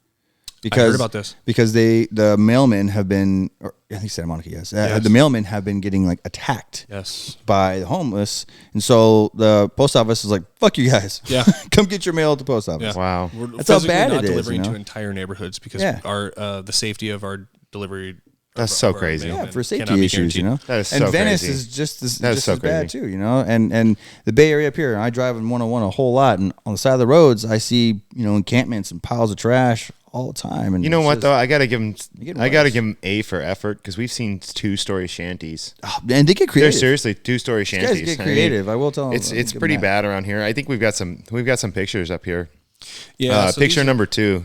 Because, heard about this. because the mailmen have been, or I think Santa Monica, yes, the mailmen have been getting like attacked Yes. by the homeless, and so the post office is like, "Fuck you guys, Yeah. come get your mail at the post office." Yeah. Wow. We're That's how physically bad not it is, delivering you know? to entire neighborhoods because Yeah. our the safety of our delivery. That's of so our crazy. mailmen Yeah, for cannot safety be issues, you know. guaranteed. That is and so Venice crazy. is just That is just so as bad crazy. too, you know. And the Bay Area up here, I drive in 101 a whole lot, and on the side of the roads, I see encampments and piles of trash all the time. And You know it's what just- though? I gotta give them. getting I gotta worse. give them A for effort because we've seen 2-story shanties. Oh, and they get They're creative. seriously 2-story These shanties. guys get I mean, creative. I will tell them. It's pretty bad around here. I think we've got some pictures up here. Yeah. so Picture these are- number 2.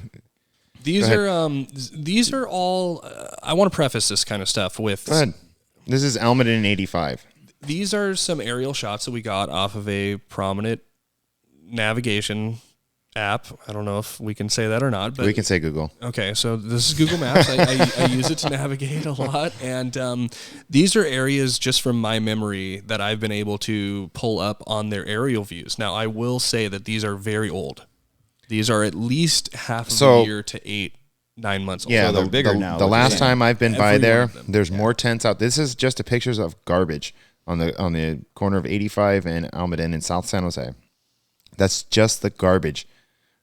These Go are these are all. I want to preface this kind of stuff with. Go ahead. This is Almaden 85. These are some aerial shots that we got off of a prominent navigation app. I don't know if we can say that or not, but We can say Google. okay, so this is Google Maps. I use it to navigate a lot. And these are areas just from my memory that I've been able to pull up on their aerial views. Now, I will say that these are very old. These are at least half of So- a year to 8-9 months old. Yeah, So they're the, bigger the, now, the like last you're time I've been by Every there, one of them. there's more tents out. This is just a pictures of garbage on the corner of 85 and Almaden in South San Jose. That's just the garbage,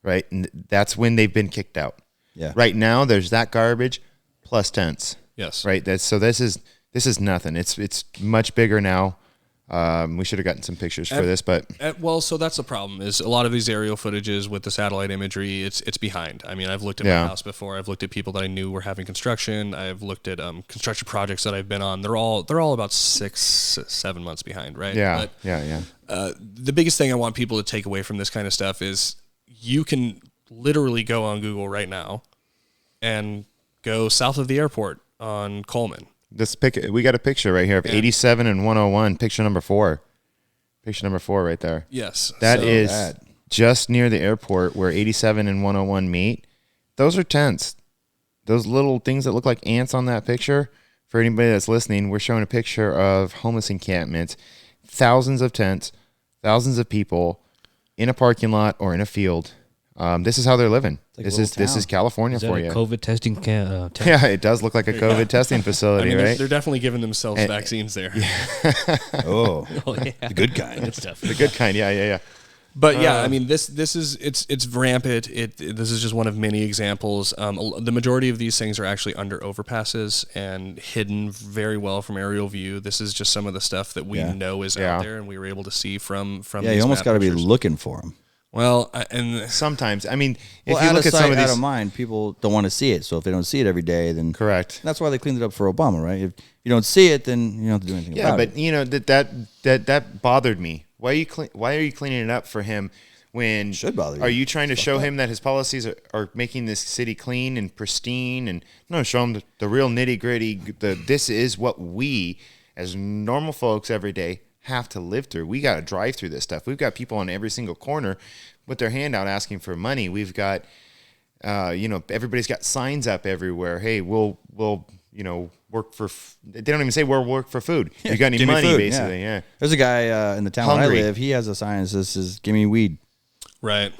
right? And that's when they've been kicked out. Yeah. Right now, there's that garbage plus tents. Yes. Right. This is nothing. It's much bigger now. We should have gotten some pictures for this, but Well, so that's the problem is a lot of these aerial footages with the satellite imagery, it's behind. I mean, I've looked at Yeah. my house before. I've looked at people that I knew were having construction. I've looked at construction projects that I've been on. They're all about 6-7 months behind, right? yeah, But yeah. the biggest thing I want people to take away from this kind of stuff is you can literally go on Google right now and go south of the airport on Coleman. We got a picture right here of 87 and 101, picture number 4. Picture number 4 right there. Yes. That is just near the airport where 87 and 101 meet. Those are tents. Those little things that look like ants on that picture, for anybody that's listening, we're showing a picture of homeless encampments, thousands of tents, thousands of people in a parking lot or in a field. This is how they're living. This is California for you. COVID testing tent? Yeah, it does look like a COVID testing facility, right? They're definitely giving themselves vaccines there. Oh, Yeah. the good kind. Good stuff. The good kind, yeah. But yeah, I mean, this is it's rampant. This is just one of many examples. The majority of these things are actually under overpasses and hidden very well from aerial view. This is just some of the stuff that we know is out there, and we were able to see from. Yeah, you almost got to be looking for them. Well, and sometimes, I mean, if you out look of at sight, some of these, out of mind, people don't want to see it. So if they don't see it every day, then correct. That's why they cleaned it up for Obama, right? If you don't see it, then you don't have to do anything about it. Yeah, but that bothered me. Why are you cleaning it up for him? When should bother you. Are you trying to show him that his policies are making this city clean and pristine? And no, show him the real nitty gritty. This is what we, as normal folks every day, have to live through. We got to drive through this stuff. We've got people on every single corner with their hand out asking for money. We've got, everybody's got signs up everywhere. Hey, we'll work for. They don't even say we'll work for food. You got any money? Food, basically, yeah. There's a guy in the town where I live. He has a sign that says, "Give me weed." Right.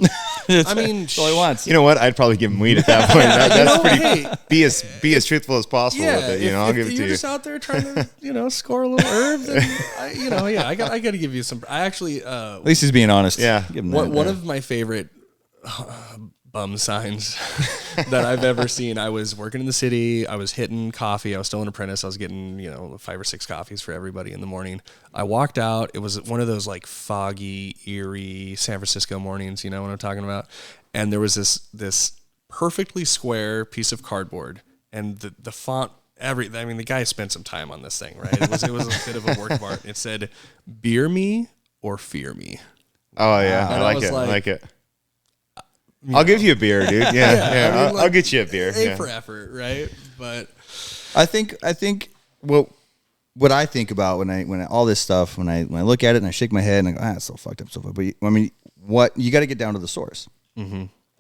I mean, that's all he wants. You know what? I'd probably give him weed at that point. That's pretty. Hey, be as truthful as possible with it. I'll give it to you. You're just out there trying to, score a little herb. Then I got to give you some. I actually. At least he's being honest. Yeah. Give him one of my favorite bum signs that I've ever seen. I was working in the city. I was hitting coffee. I was still an apprentice. I was getting 5 or 6 coffees for everybody in the morning. I walked out. It was one of those like foggy, eerie San Francisco mornings. You know what I'm talking about? And there was this perfectly square piece of cardboard, and the font. The guy spent some time on this thing, right? It was a bit of a work of art. It said, "Beer me or fear me." Oh yeah, I like it. I'll give you a beer, dude. Yeah. I'll get you a beer. A for effort, right? But I think what I think about when all this stuff when I look at it and I shake my head and I go, it's so fucked up, so fucked. But I mean, what you got to get down to the source,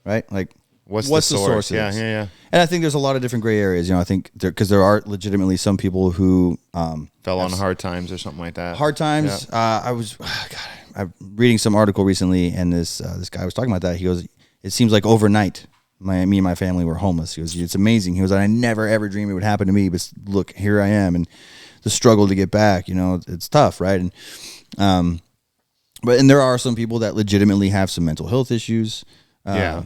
right? Like what's the source? Yeah. And I think there's a lot of different gray areas. I think because there are legitimately some people who fell on hard times or something like that. Hard times. Yeah. I'm reading some article recently, and this guy was talking about that. He goes, it seems like overnight, me and my family were homeless. He goes, it's amazing. He goes, I never ever dreamed it would happen to me, but look, here I am, and the struggle to get back. It's tough, right? And but there are some people that legitimately have some mental health issues. There's a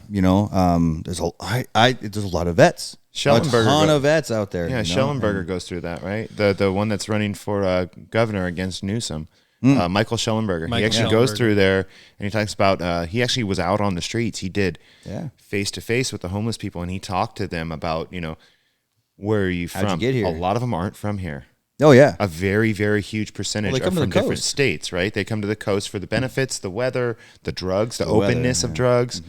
lot of vets. Schellenberger, a ton of vets out there. Yeah, Schellenberger goes through that, right? The one that's running for governor against Newsom. Michael Schellenberger. He actually goes through there and he talks about he actually was out on the streets. He did face to face with the homeless people, and he talked to them about where are you from? How'd you get here? A lot of them aren't from here. Oh yeah, a very very huge percentage are from different states. Right? They come to the coast for the benefits, the weather, the drugs, the openness of drugs.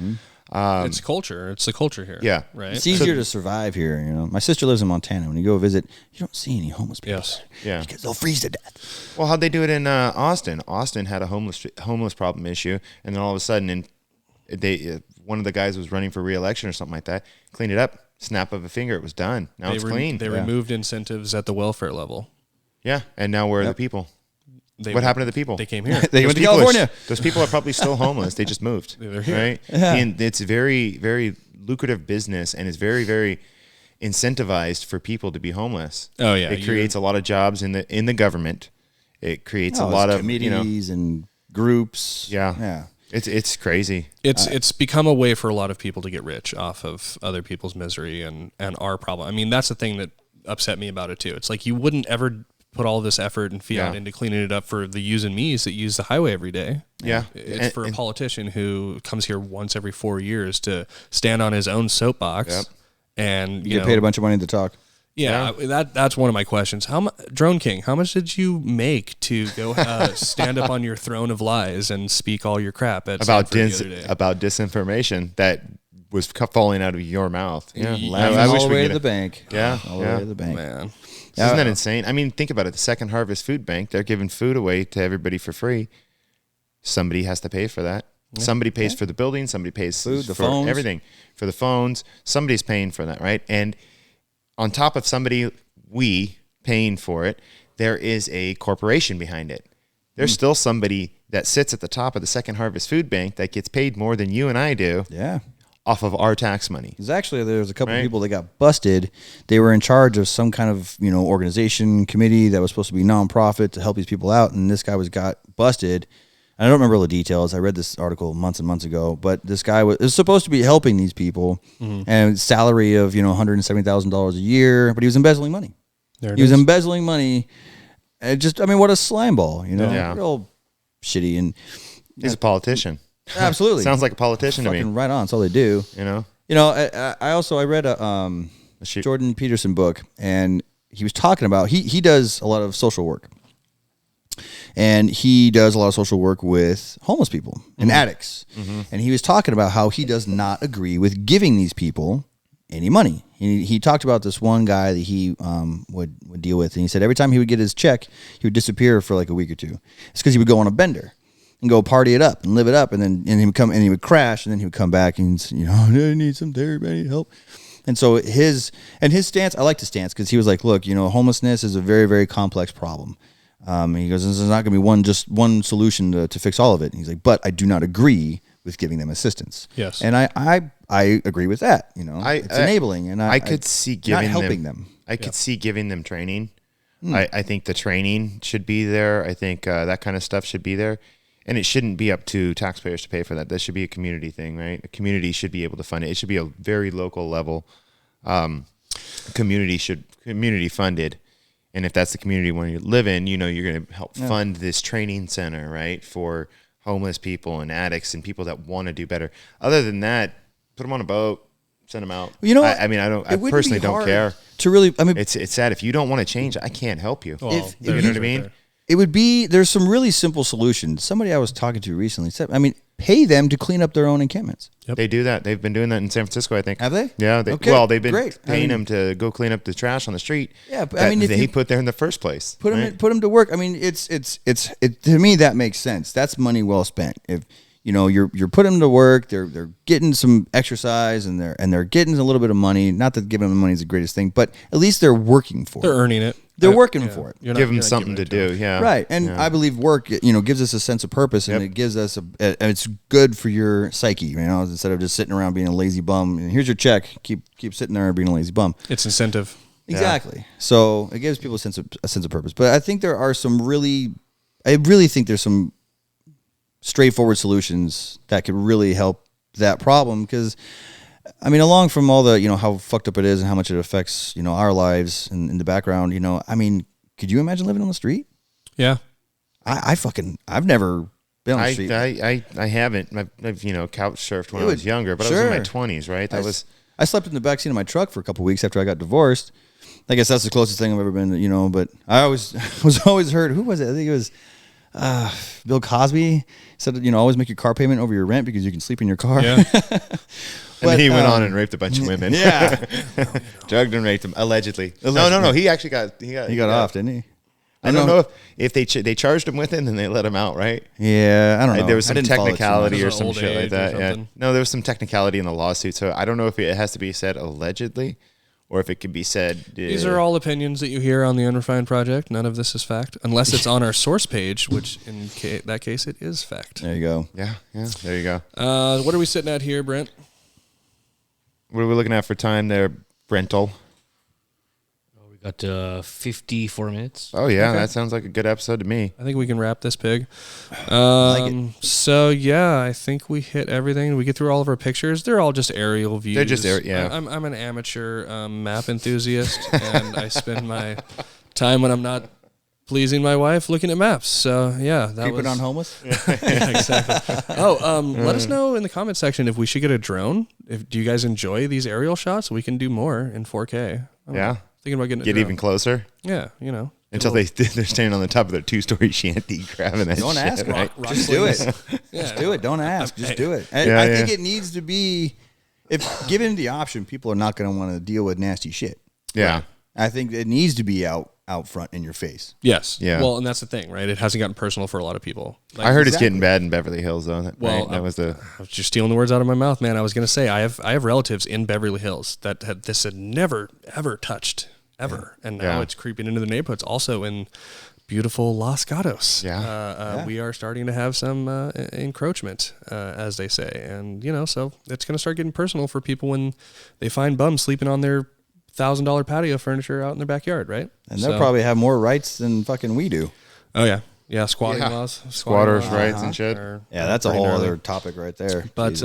It's culture. It's the culture here. Yeah. Right. It's easier to survive here. My sister lives in Montana. When you go visit, you don't see any homeless people. Yes. Yeah. Because they'll freeze to death. Well, how'd they do it in Austin? Austin had a homeless problem issue, and then all of a sudden, one of the guys was running for re-election or something like that. Cleaned it up, snap of a finger, it was done. Now it's clean. They removed incentives at the welfare level. Yeah, and now where are the people? What happened to the people? They came here. They went to California. Those people are probably still homeless. They just moved. They're here. Right? Yeah. And it's very, very lucrative business, and it's very, very incentivized for people to be homeless. Oh yeah, it creates a lot of jobs in the government. It creates a lot of committees and groups. Yeah. It's crazy. It's become a way for a lot of people to get rich off of other people's misery and our problem. I mean, that's the thing that upset me about it too. It's like you wouldn't ever put all this effort and fiat into cleaning it up for the yous and me's that use the highway every day. Yeah. It's for a politician who comes here once every 4 years to stand on his own soapbox and you get paid a bunch of money to talk. Yeah, that's one of my questions. Drone King, how much did you make to go stand up on your throne of lies and speak all your crap at about Stanford the other day? about disinformation that was falling out of your mouth. Yeah, Laughing I all wish the we way could to the bank. Yeah, all the yeah. way to the bank. Man. Isn't that insane? I mean, think about it. The Second Harvest Food Bank, they're giving food away to everybody for free. Somebody has to pay for that. Yeah. Somebody pays for the building. Somebody pays food, the for phones. everything. For the phones. Somebody's paying for that, right? And on top of we paying for it, there is a corporation behind it. There's still somebody that sits at the top of the Second Harvest Food Bank that gets paid more than you and I do. Yeah. Off of our tax money. There's a couple of people that got busted. They were in charge of some kind of, organization, committee that was supposed to be nonprofit to help these people out. And this guy got busted. I don't remember all the details. I read this article months and months ago, but this guy was supposed to be helping these people and salary of, $170,000 a year, but he was embezzling money. He was embezzling money. And what a slime ball, Yeah. real shitty. And he's a politician. Absolutely. Sounds like a politician to me. Right on. That's all they do. I read a Jordan Peterson book, and he was talking about he does a lot of social work, and he does a lot of social work with homeless people and addicts, and he was talking about how he does not agree with giving these people any money. He talked about this one guy that he would deal with, and he said every time he would get his check, he would disappear for like a week or two. It's because he would go on a bender and go party it up and live it up, and he would come and he would crash, and then he would come back and I need some therapy, I need help. And so his stance, I liked his stance because he was like, look, homelessness is a very, very complex problem. He goes, this is not going to be one solution to fix all of it. And he's like, but I do not agree with giving them assistance. Yes, and I agree with that. It's enabling, and I could see giving not helping them. I could see giving them training. I think the training should be there. I think that kind of stuff should be there. And it shouldn't be up to taxpayers to pay for that. That should be a community thing, right? A community should be able to fund it. It should be a very local level. Community funded. And if that's the community where you live in, you're going to help fund this training center, right? For homeless people and addicts and people that want to do better. Other than that, put them on a boat, send them out. I personally don't care. To really, it's sad. If you don't want to change, I can't help you. Well, you know what I mean? It would be, there's some really simple solutions. Somebody I was talking to recently said, pay them to clean up their own encampments. Yep. They do that. They've been doing that in San Francisco, I think. Have they? Yeah. Okay, they've been great. paying them to go clean up the trash on the street. Yeah, but if they put there in the first place. Put them to work. It to me that makes sense. That's money well spent. If you're putting them to work, they're getting some exercise and they're getting a little bit of money. Not that giving them money is the greatest thing, but at least they're working for it. They're earning it. They're working for it. Give them something to do. Yeah. Right. And I believe work, gives us a sense of purpose, and it gives us it's good for your psyche, instead of just sitting around being a lazy bum. And here's your check. Keep sitting there being a lazy bum. It's incentive. Exactly. Yeah. So it gives people a sense of purpose. But I think there are some I really think there's some straightforward solutions that could really help that problem, because along from all the, how fucked up it is and how much it affects, our lives and in the background, could you imagine living on the street? Yeah. I've never been on the street. I haven't. I've couch surfed when I was younger, but I was in my 20s, right? I slept in the backseat of my truck for a couple of weeks after I got divorced. I guess that's the closest thing I've ever been, but I was always heard, who was it? I think it was Bill Cosby said, always make your car payment over your rent because you can sleep in your car. Yeah. And then he went on and raped a bunch of women. Yeah. Drugged and raped them, allegedly. No. He actually got off, didn't he? I don't know if they charged him with it and then they let him out, right? Yeah, I don't know. There was some technicality or some old shit like that. Yeah. something. No, there was some technicality in the lawsuit, so I don't know if it has to be said allegedly or if it could be said. These are all opinions that you hear on the Unrefined Project. None of this is fact, unless it's on our source page, which in that case it is fact. There you go. Yeah. There you go. What are we sitting at here, Brent? What are we looking at for time there, Brental? We got 54 minutes. Oh, yeah. Okay. That sounds like a good episode to me. I think we can wrap this pig. Like it. So, yeah, I think we hit everything. We get through all of our pictures. They're all just aerial views. They're just yeah. I'm an amateur map enthusiast, and I spend my time when I'm not pleasing my wife looking at maps. So, yeah. Keep it on homeless? Yeah, exactly. Let us know in the comment section if we should get a drone. Do you guys enjoy these aerial shots? We can do more in 4K. Yeah. Thinking about getting a get drone. even closer. Yeah, until they're standing on the top of their 2-story shanty grabbing that. Don't shit, ask, right? Just do it. Yeah. Just do it. Don't ask. Just do it. Yeah, I think it needs to be. if given the option, people are not going to want to deal with nasty shit. Yeah. I think it needs to be out front in your face. Yes. Yeah. Well, and that's the thing, right? It hasn't gotten personal for a lot of people. Like, I heard it's getting bad in Beverly Hills, though. Well, right? That was the. I was just stealing the words out of my mouth, man. I was going to say I have relatives in Beverly Hills that had never ever touched ever, and now it's creeping into the neighborhoods. Also in beautiful Los Gatos. We are starting to have some encroachment, as they say, and so it's going to start getting personal for people when they find bums sleeping on their $1,000 patio furniture out in their backyard, right? And they'll probably have more rights than fucking we do. Oh yeah, squatting laws, squatters' rights and shit. That's a whole other topic right there. But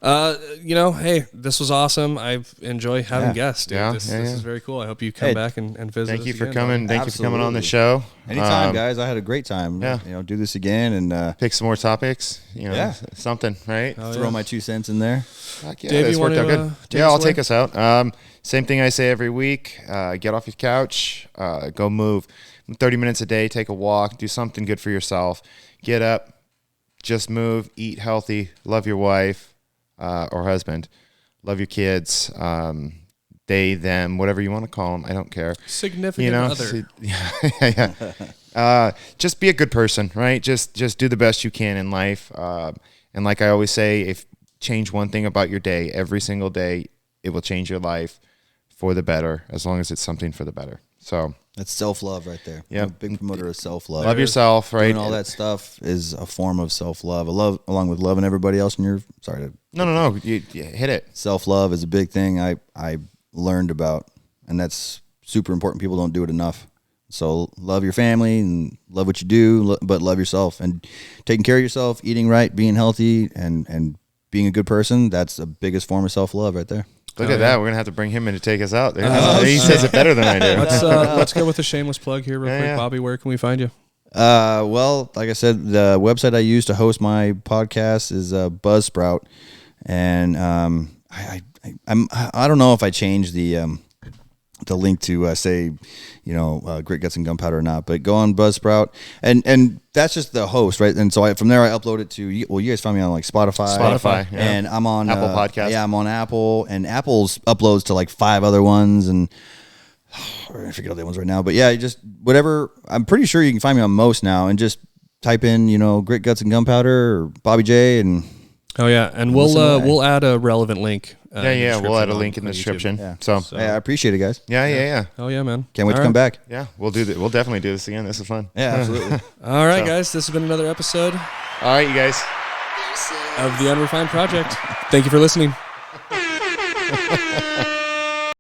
hey, this was awesome. I've enjoyed having guests. Dude. This is very cool. I hope you come back and visit. Thank you for again, coming. man. Thank you for coming on the show. Anytime, guys. I had a great time. Yeah. Do this again and pick some more topics. Something, right? Throw my 2 cents in there. Dave, this you worked out want good. to I'll take take us out. Same thing I say every week. Get off your couch. Go move. 30 minutes a day. Take a walk. Do something good for yourself. Get up. Just move. Eat healthy. Love your wife or husband. Love your kids. They, them, whatever you want to call them. I don't care. Significant other. Just be a good person, right? Just do the best you can in life. And like I always say, if change one thing about your day every single day, it will change your life for the better, as long as it's something for the better. So that's self-love right there. Yeah, big promoter of self-love. Love yourself, right? Doing all that stuff is a form of self-love. Along with loving everybody else in your. Sorry. No. You hit it. Self-love is a big thing I learned about, and that's super important. People don't do it enough. So love your family and love what you do, but love yourself and taking care of yourself, eating right, being healthy, and being a good person. That's the biggest form of self-love right there. Look at that. We're going to have to bring him in to take us out. He says it better than I do. Let's go with a shameless plug here real quick. Bobby, where can we find you? Well, like I said, the website I use to host my podcast is Buzzsprout. And I don't know if I changed the link to say, Grit Guts and Gunpowder or not, but go on Buzzsprout, and that's just the host, right? And so from there I upload it to you guys find me on like Spotify, yeah. and I'm on Apple Podcast. Yeah, I'm on Apple, and Apple's uploads to like 5 other ones, and I forget all the ones right now, but yeah, just whatever. I'm pretty sure you can find me on most now, and just type in Grit Guts and Gunpowder or Bobby J, and and we'll add a relevant link. We'll add a link in the description. Yeah. So I appreciate it, guys. Yeah. Oh yeah, man. Can't wait to come back. Yeah, we'll do that. We'll definitely do this again. This is fun. Yeah, absolutely. All right, guys. This has been another episode. All right, you guys. Of the Unrefined Project. Thank you for listening.